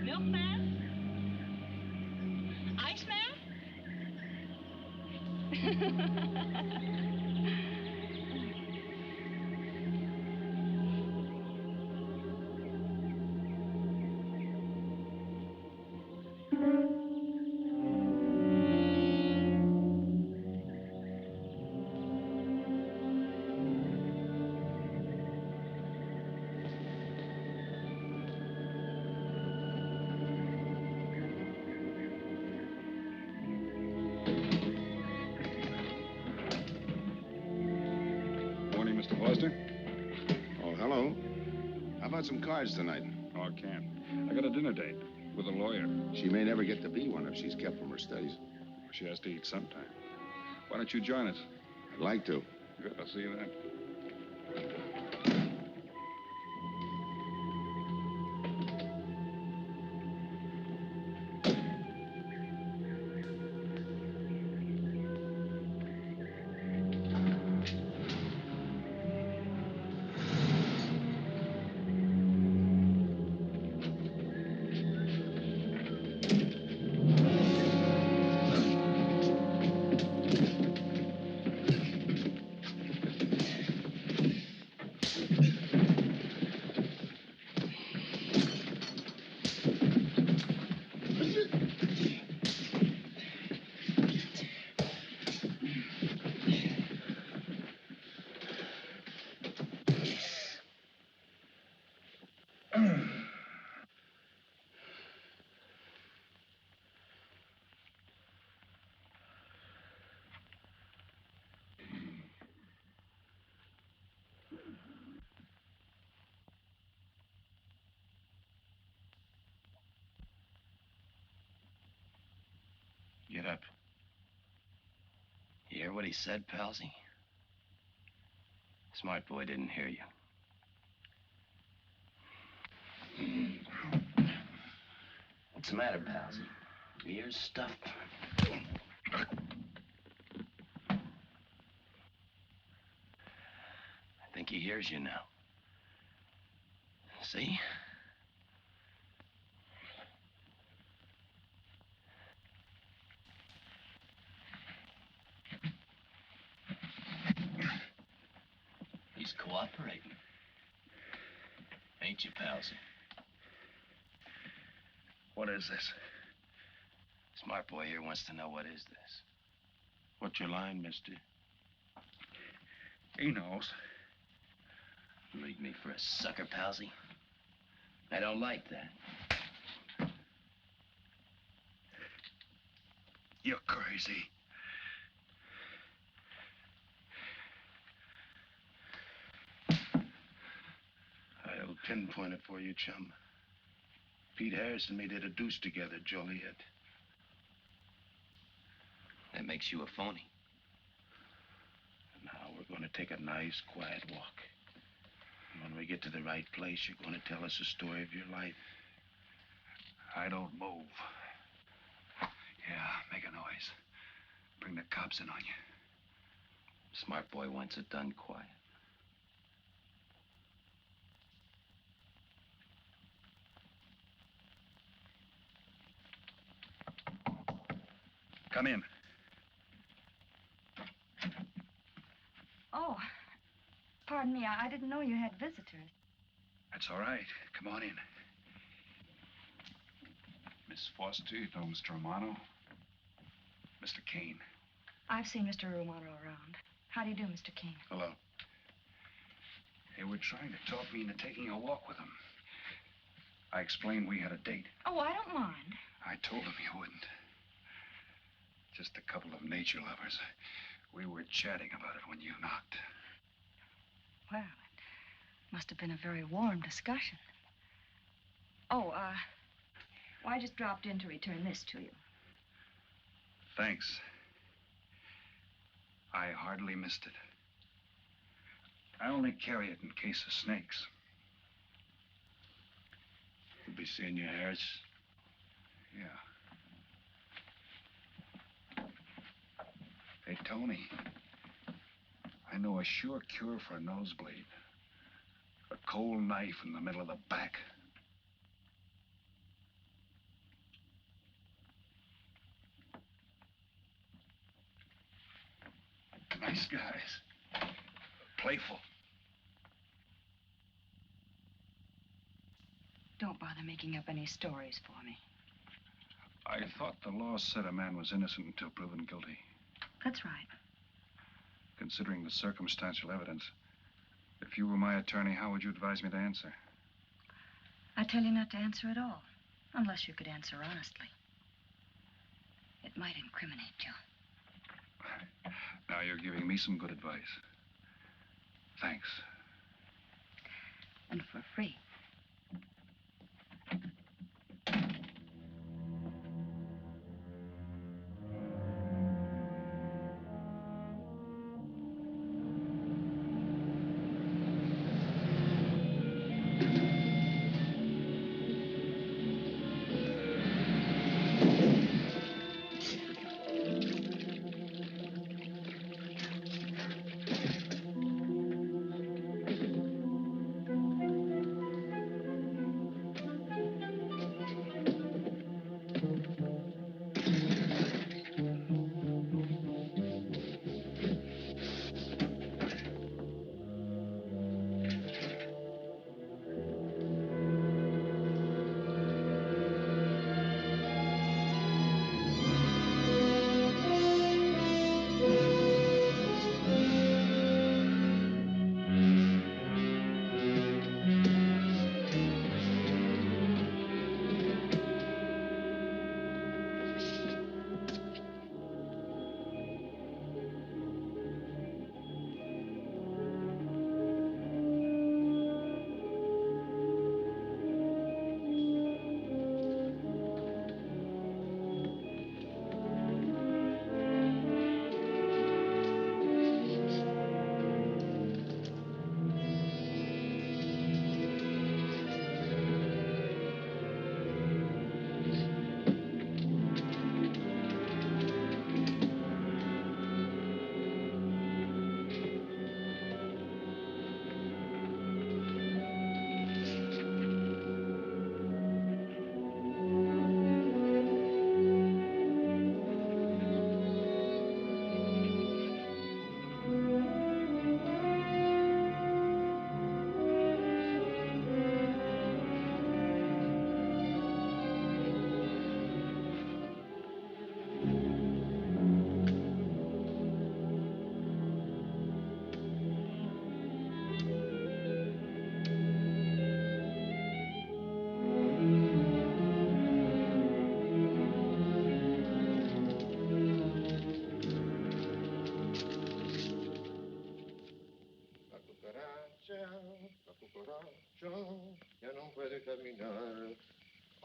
Milkman? Iceman? Oh, hello. How about some cards tonight? Oh, I can't. I got a dinner date with a lawyer. She may never get to be one if she's kept from her studies. She has to eat sometime. Why don't you join us? I'd like to. Good, I'll see you then. Get up. You hear what he said, Palsy? Smart boy didn't hear you. What's the matter, Palsy? Your ears stuffed? I think he hears you now. See? He's cooperating. Ain't you, Palsy? What is this? Smart boy here wants to know what is this. What's your line, mister? He knows. Leave me for a sucker, Palsy. I don't like that. You're crazy. I'll pinpoint it for you, chum. Pete Harris and me did a deuce together, Joliet. That makes you a phony. Now we're going to take a nice, quiet walk. When we get to the right place, you're going to tell us the story of your life. I don't move. Yeah, make a noise. Bring the cops in on you. Smart boy wants it done quiet. Come in. Oh, pardon me. I didn't know you had visitors. That's all right. Come on in. Miss Foster, you know Mr. Romano? Mr. Kane. I've seen Mr. Romano around. How do you do, Mr. King? Hello. They were trying to talk me into taking a walk with them. I explained we had a date. Oh, I don't mind. I told them you wouldn't. Just a couple of nature lovers. We were chatting about it when you knocked. Well, it must have been a very warm discussion. Oh, well, I just dropped in to return this to you. Thanks. I hardly missed it. I only carry it in case of snakes. You'll be seeing your Harris? Yeah. Hey, Tony. I know a sure cure for a nosebleed. A cold knife in the middle of the back. Nice guys. Playful. Don't bother making up any stories for me. I thought the law said a man was innocent until proven guilty. That's right. Considering the circumstantial evidence, if you were my attorney, how would you advise me to answer? I tell you not to answer at all, unless you could answer honestly. It might incriminate you. Now you're giving me some good advice. Thanks. And for free.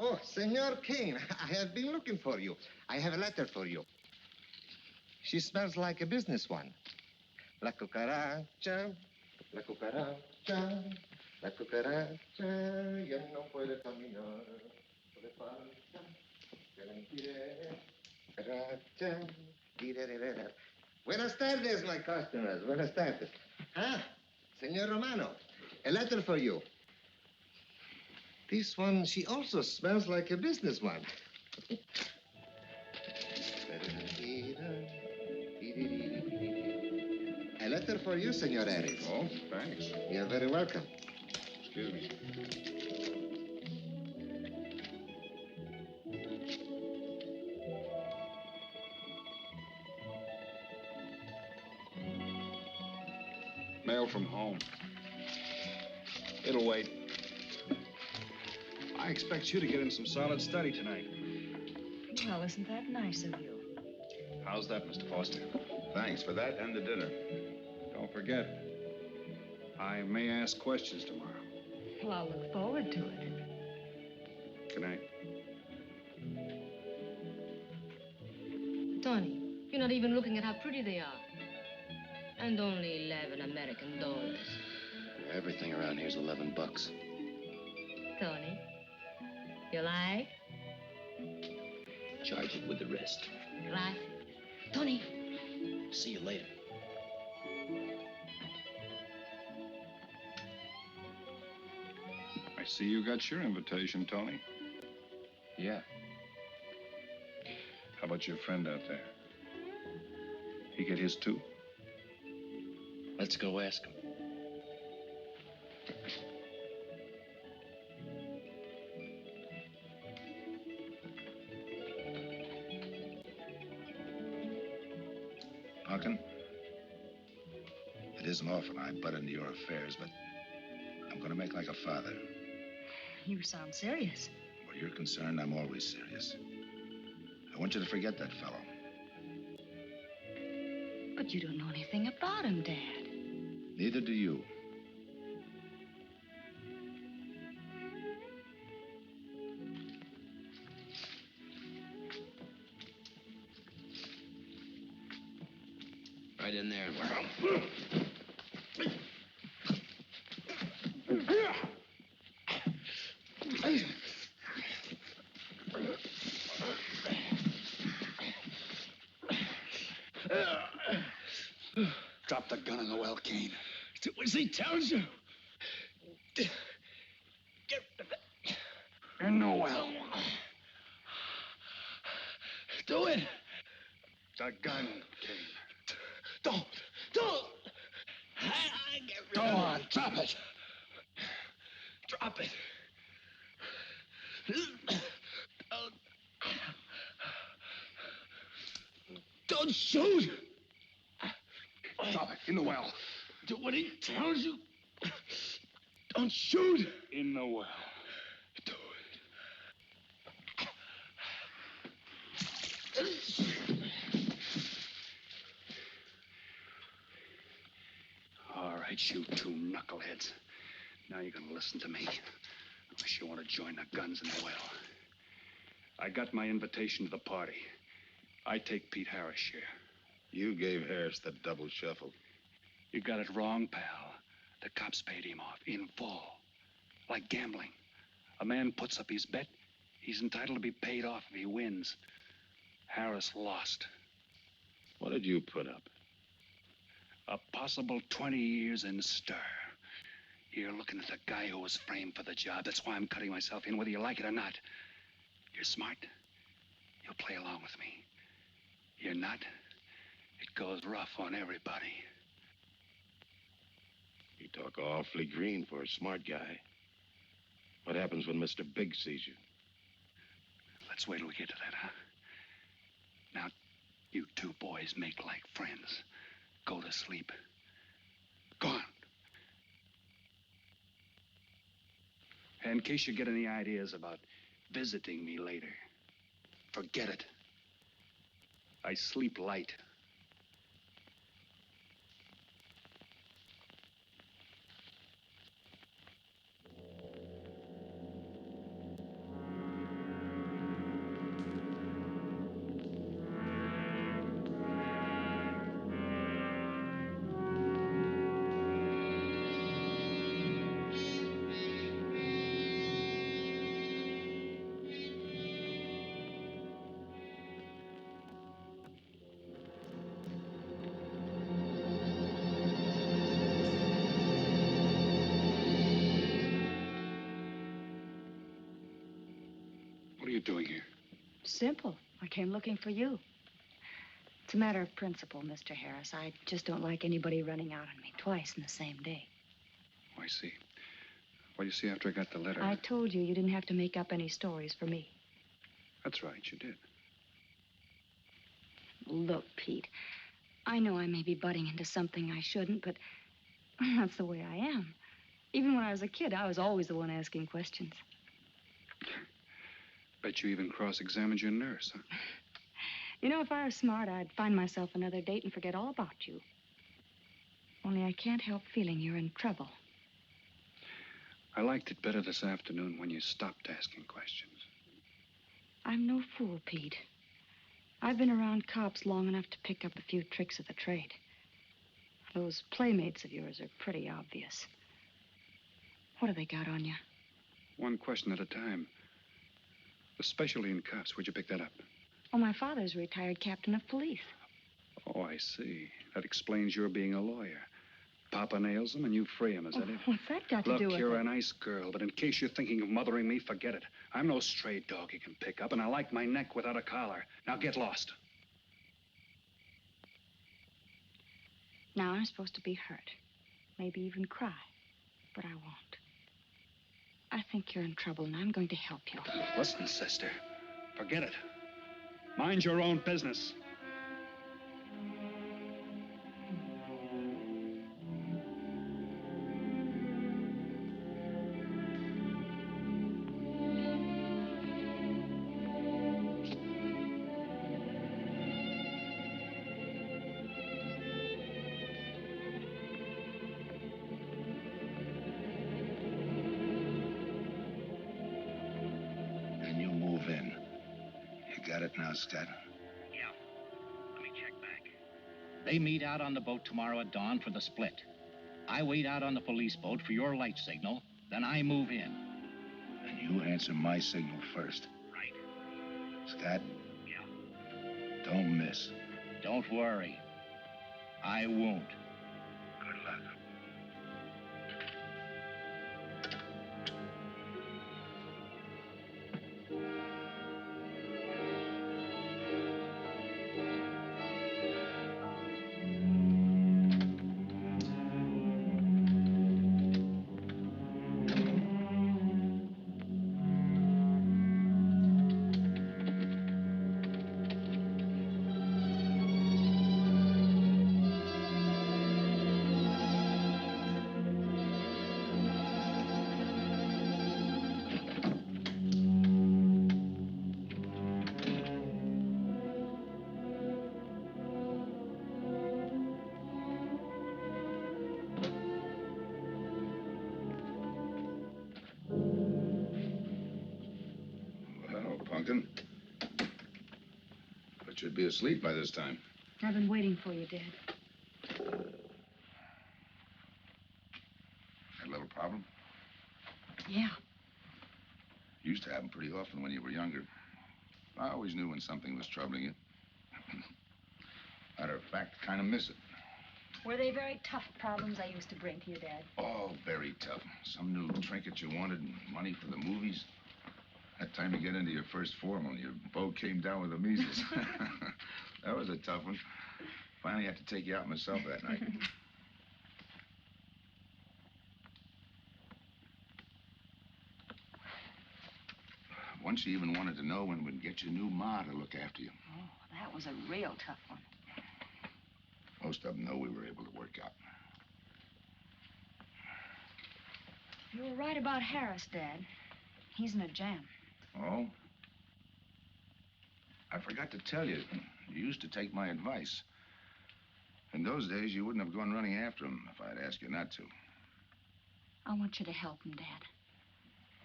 Oh, Senor Kane, I have been looking for you. I have a letter for you. She smells like a business one. La cucaracha, La cucaracha ya no puede caminar. Le falta que la impide. Cucaracha. Dirererera. Buenas tardes, my customers. Buenas tardes. Ah, Senor Romano, a letter for you. This one, she also smells like a businessman. A letter for you, Senor Harris. Oh, thanks. You're very welcome. Excuse me. Mail from home. It'll wait. I expect you to get in some solid study tonight. Well, isn't that nice of you? How's that, Mr. Foster? Thanks for that and the dinner. Don't forget, I may ask questions tomorrow. Well, I'll look forward to it. Good night. Tony, you're not even looking at how pretty they are. And only 11 American dollars. Everything around here's $11. Tony, you like? Charge it with the rest. Gracias. Tony. See you later. I see you got your invitation, Tony. Yeah. How about your friend out there? He get his too? Let's go ask him. Pumpkin, it isn't often I butt into your affairs, but I'm going to make like a father. You sound serious. Where you're concerned, I'm always serious. I want you to forget that fellow. But you don't know anything about him, Dad. Neither do you. Right in there. Drop the gun in the well, Kane. Do as he tells you. Get in the well. Do it. The gun, Kane. Don't. Go on, drop it. Drop it. Don't shoot. Drop it in the well. Do what he tells you. Don't shoot. In the well. Do it. All right, you two knuckleheads. Now you're gonna listen to me. Unless you want to join the guns in the well. I got my invitation to the party. I take Pete Harris' share. You gave Harris the double shuffle. You got it wrong, pal. The cops paid him off in full. Like gambling. A man puts up his bet, he's entitled to be paid off if he wins. Harris lost. What did you put up? A possible 20 years in stir. You're looking at the guy who was framed for the job. That's why I'm cutting myself in, whether you like it or not. You're smart. You'll play along with me. You're not. It goes rough on everybody. You talk awfully green for a smart guy. What happens when Mr. Big sees you? Let's wait till we get to that, huh? Now, you two boys make like friends. Go to sleep. Go on. And in case you get any ideas about visiting me later, forget it. I sleep light. doing here? Simple. I came looking for you. It's a matter of principle, Mr. Harris. I just don't like anybody running out on me twice in the same day. Oh, I see. Well, you see, after I got the letter... I told you didn't have to make up any stories for me. That's right, you did. Look, Pete, I know I may be butting into something I shouldn't, but that's the way I am. Even when I was a kid, I was always the one asking questions. Bet you even cross-examined your nurse, huh? You know, if I were smart, I'd find myself another date and forget all about you. Only I can't help feeling you're in trouble. I liked it better this afternoon when you stopped asking questions. I'm no fool, Pete. I've been around cops long enough to pick up a few tricks of the trade. Those playmates of yours are pretty obvious. What have they got on you? One question at a time. Especially in cops. Where'd you pick that up? Oh, my father's a retired captain of police. Oh, I see. That explains your being a lawyer. Papa nails him and you free him, is that it? What's that got to do with it? Look, you're a nice girl, but in case you're thinking of mothering me, forget it. I'm no stray dog you can pick up, and I like my neck without a collar. Now get lost. Now I'm supposed to be hurt. Maybe even cry. But I won't. I think you're in trouble, and I'm going to help you. Listen, sister. Forget it. Mind your own business. Scott. Yeah. Let me check back. They meet out on the boat tomorrow at dawn for the split. I wait out on the police boat for your light signal, then I move in. And you answer my signal first. Right. Scott? Yeah. Don't miss. Don't worry. I won't. Good luck. Pumpkin. But you'd be asleep by this time. I've been waiting for you, Dad. Had a little problem? Yeah. Used to happen pretty often when you were younger. I always knew when something was troubling you. Matter of fact, kind of miss it. Were they very tough problems I used to bring to you, Dad? Oh, very tough. Some new trinket you wanted, money for the movies. Had time to get into your first form when your boat came down with the measles. That was a tough one. Finally had to take you out myself that night. Once you even wanted to know when we'd get your new ma to look after you. Oh, that was a real tough one. Most of them know we were able to work out. You were right about Harris, Dad. He's in a jam. Oh? I forgot to tell you. You used to take my advice. In those days, you wouldn't have gone running after him if I'd asked you not to. I want you to help him, Dad.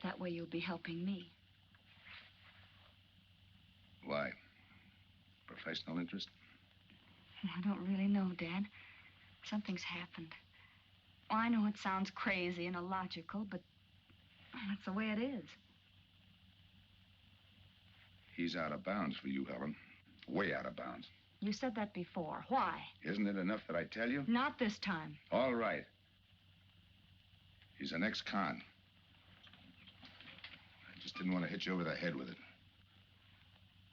That way you'll be helping me. Why? Professional interest? I don't really know, Dad. Something's happened. Oh, I know it sounds crazy and illogical, but that's the way it is. He's out of bounds for you, Helen. Way out of bounds. You said that before. Why? Isn't it enough that I tell you? Not this time. All right. He's an ex-con. I just didn't want to hit you over the head with it.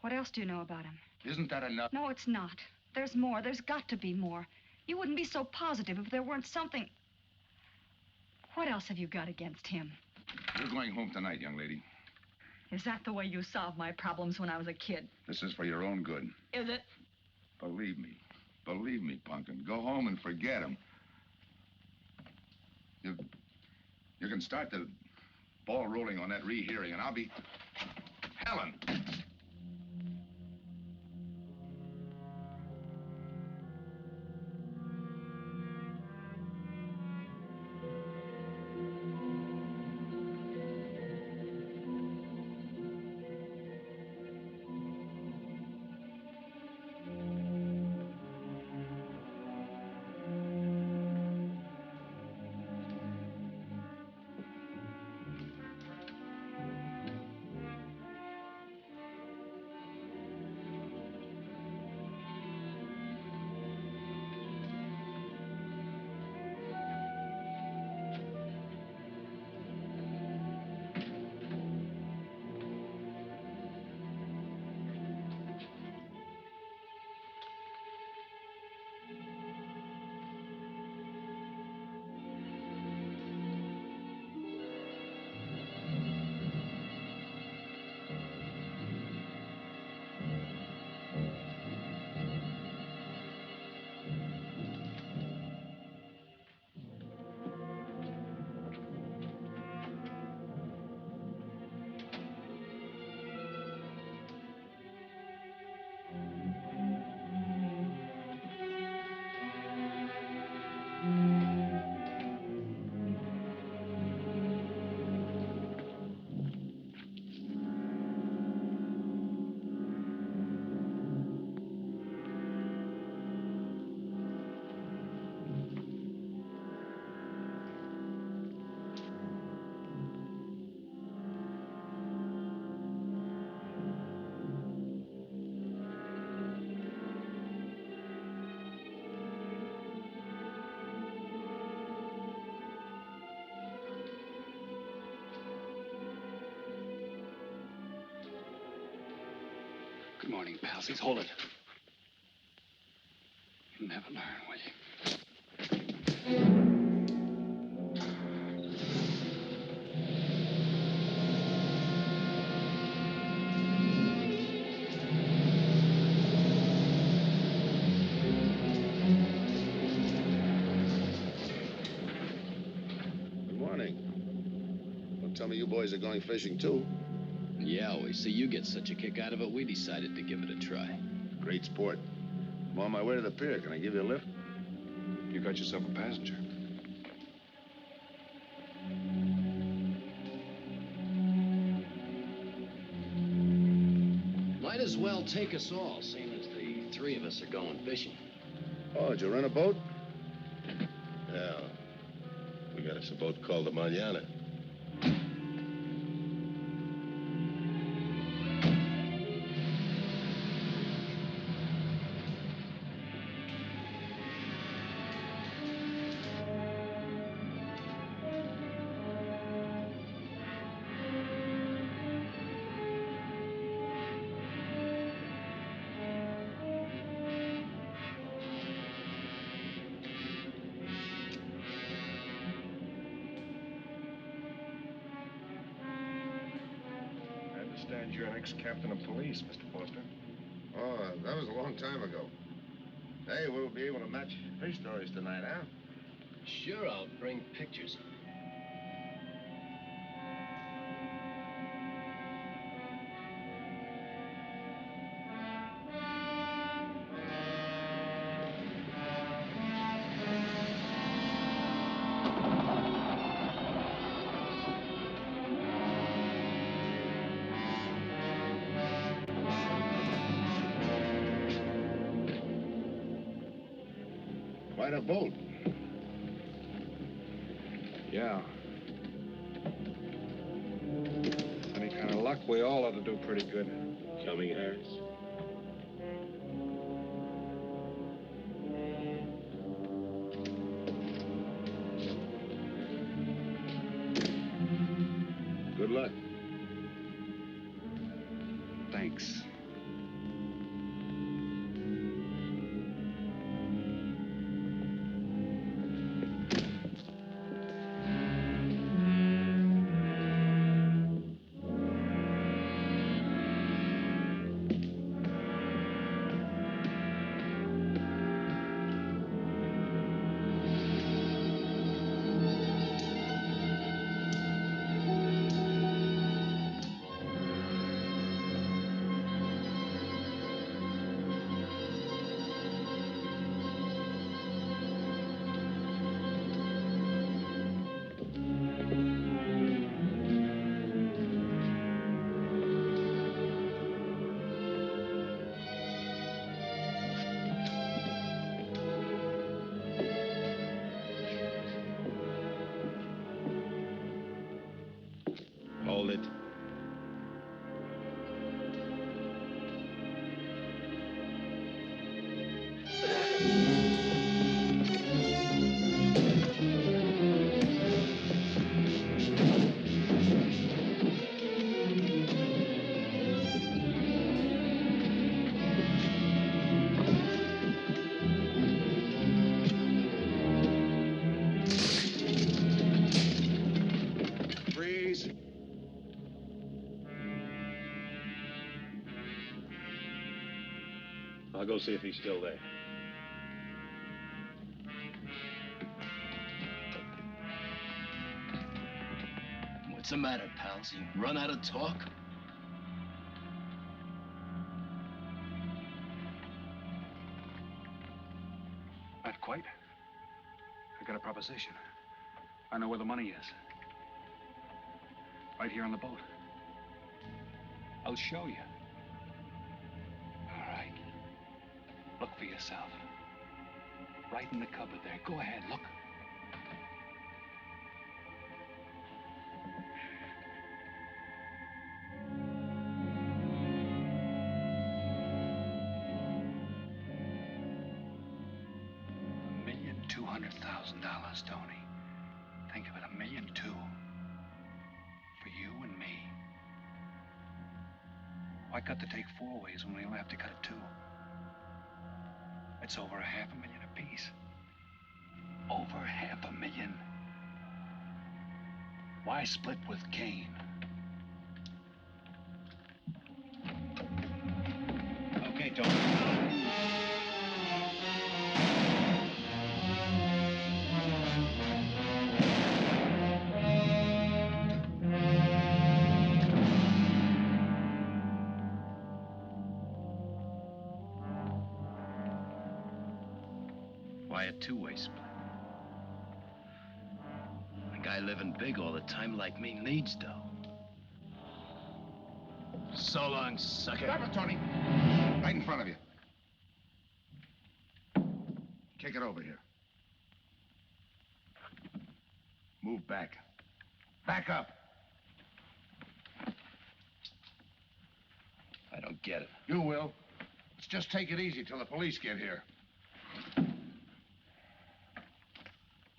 What else do you know about him? Isn't that enough? No, it's not. There's more. There's got to be more. You wouldn't be so positive if there weren't something. What else have you got against him? You're going home tonight, young lady. Is that the way you solved my problems when I was a kid? This is for your own good. Is it? Believe me. Believe me, Punkin. Go home and forget him. You can start the ball rolling on that rehearing, and I'll be... Helen! Good morning, palsies. Hold it. You'll never learn, will you? Good morning. Don't tell me you boys are going fishing, too. Yeah, we see you get such a kick out of it, we decided to give it a try. Great sport. I'm on my way to the pier. Can I give you a lift? You got yourself a passenger. Might as well take us all, seeing as the three of us are going fishing. Oh, did you rent a boat? Yeah. We got us a boat called the Mañana. You're an ex-captain of police, Mr. Foster. Oh, that was a long time ago. Hey, we'll be able to match fish stories tonight, huh? Sure, I'll bring pictures. Quite a boat. Yeah. Any kind of luck, we all ought to do pretty good. Coming, Harris? Good luck. Thanks. Hold it. Freeze. I'll go see if he's still there. What's the matter, pals? You run out of talk? Not quite. I got a proposition. I know where the money is. Right here on the boat. I'll show you. All right. Look for yourself. Right in the cupboard there. Go ahead, look. $1,200,000, Tony. Think of it, $1.2 million. For you and me. Why cut the take 4 ways when we only have to cut it 2? It's over $500,000 apiece. Over $500,000. Why split with Cain? Okay, Tony. Why a two-way split? A guy living big all the time like me needs dough. So long, sucker. Stop it, Tony. Right in front of you. Kick it over here. Move back. Back up. I don't get it. You will. Let's just take it easy till the police get here.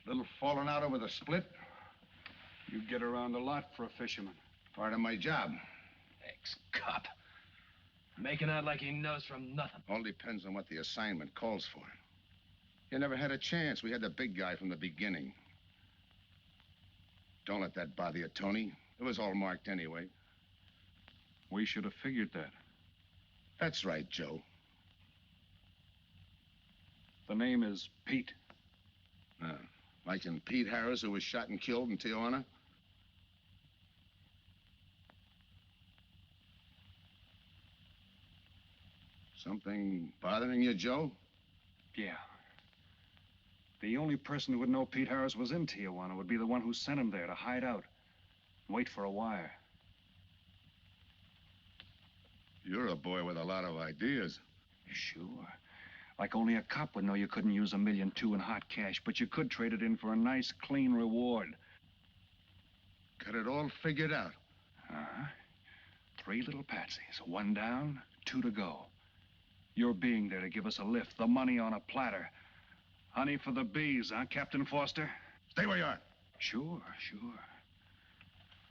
Little falling out over the split. You get around a lot for a fisherman. Part of my job. Ex-cop. Making out like he knows from nothing. All depends on what the assignment calls for. You never had a chance. We had the big guy from the beginning. Don't let that bother you, Tony. It was all marked anyway. We should have figured that. That's right, Joe. The name is Pete. Like in Pete Harris, who was shot and killed in Tijuana? Something bothering you, Joe? Yeah. The only person who would know Pete Harris was in Tijuana would be the one who sent him there to hide out. Wait for a wire. You're a boy with a lot of ideas. Sure. Like only a cop would know you couldn't use $1.2 million in hot cash, but you could trade it in for a nice, clean reward. Got it all figured out. Uh-huh. 3 little patsies. 1 down, 2 to go. Your being there to give us a lift, the money on a platter. Honey for the bees, huh, Captain Foster? Stay where you are. Sure.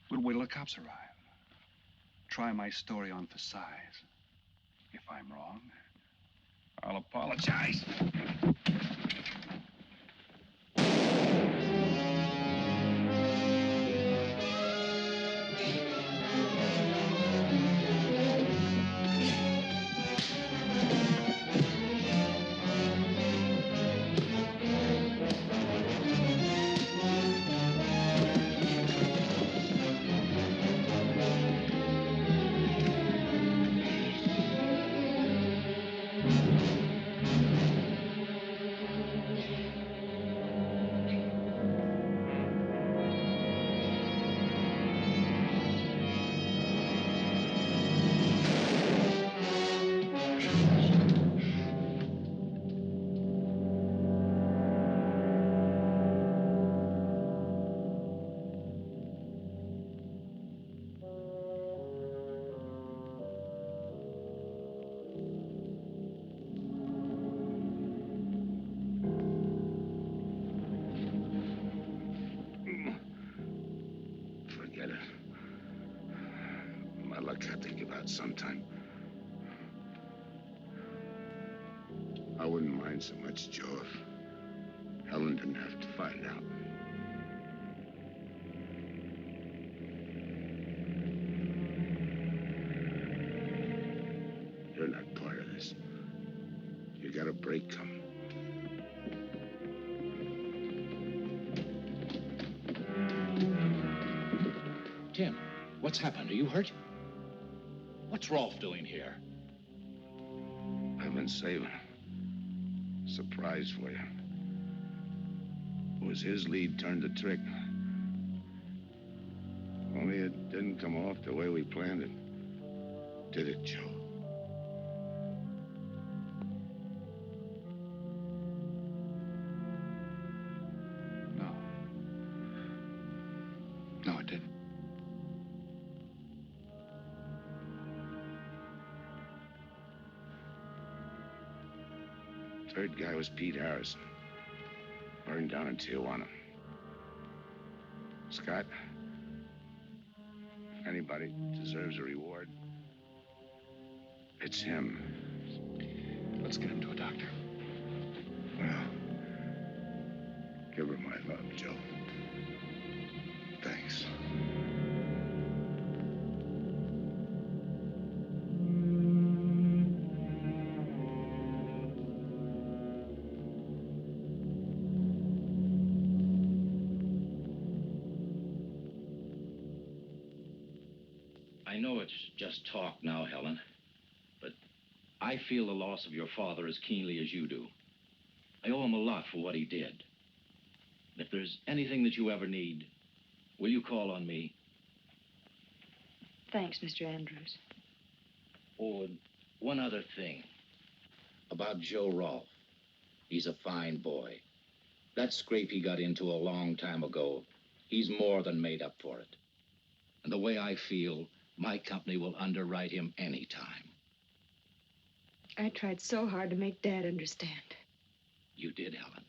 We'll wait till the cops arrive. Try my story on for size. If I'm wrong, I'll apologize. out sometime. I wouldn't mind so much, Joe, if Helen didn't have to find out. You're not part of this. You got a break coming. Tim, what's happened? Are you hurt? What's Rolfe doing here? I've been saving a surprise for you. It was his lead turned the trick. Only it didn't come off the way we planned it. Did it, Joe? No, it didn't. Third guy was Pete Harrison. Burned down in Tijuana. Scott, if anybody deserves a reward, it's him. Let's get him to a doctor. Well, give her my love, Joe. Thanks. I know it's just talk now, Helen, but I feel the loss of your father as keenly as you do. I owe him a lot for what he did. If there's anything that you ever need, will you call on me? Thanks, Mr. Andrews. Oh, and one other thing. About Joe Rolfe. He's a fine boy. That scrape he got into a long time ago, he's more than made up for it. And the way I feel, my company will underwrite him any time. I tried so hard to make Dad understand. You did, Helen.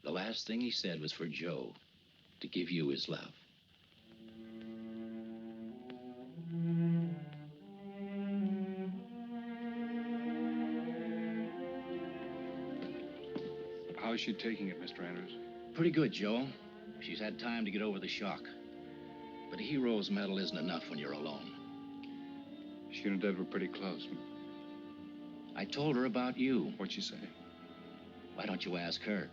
The last thing he said was for Joe to give you his love. How is she taking it, Mr. Andrews? Pretty good, Joe. She's had time to get over the shock. But a hero's medal isn't enough when you're alone. She and Dad were pretty close. I told her about you. What'd she say? Why don't you ask her?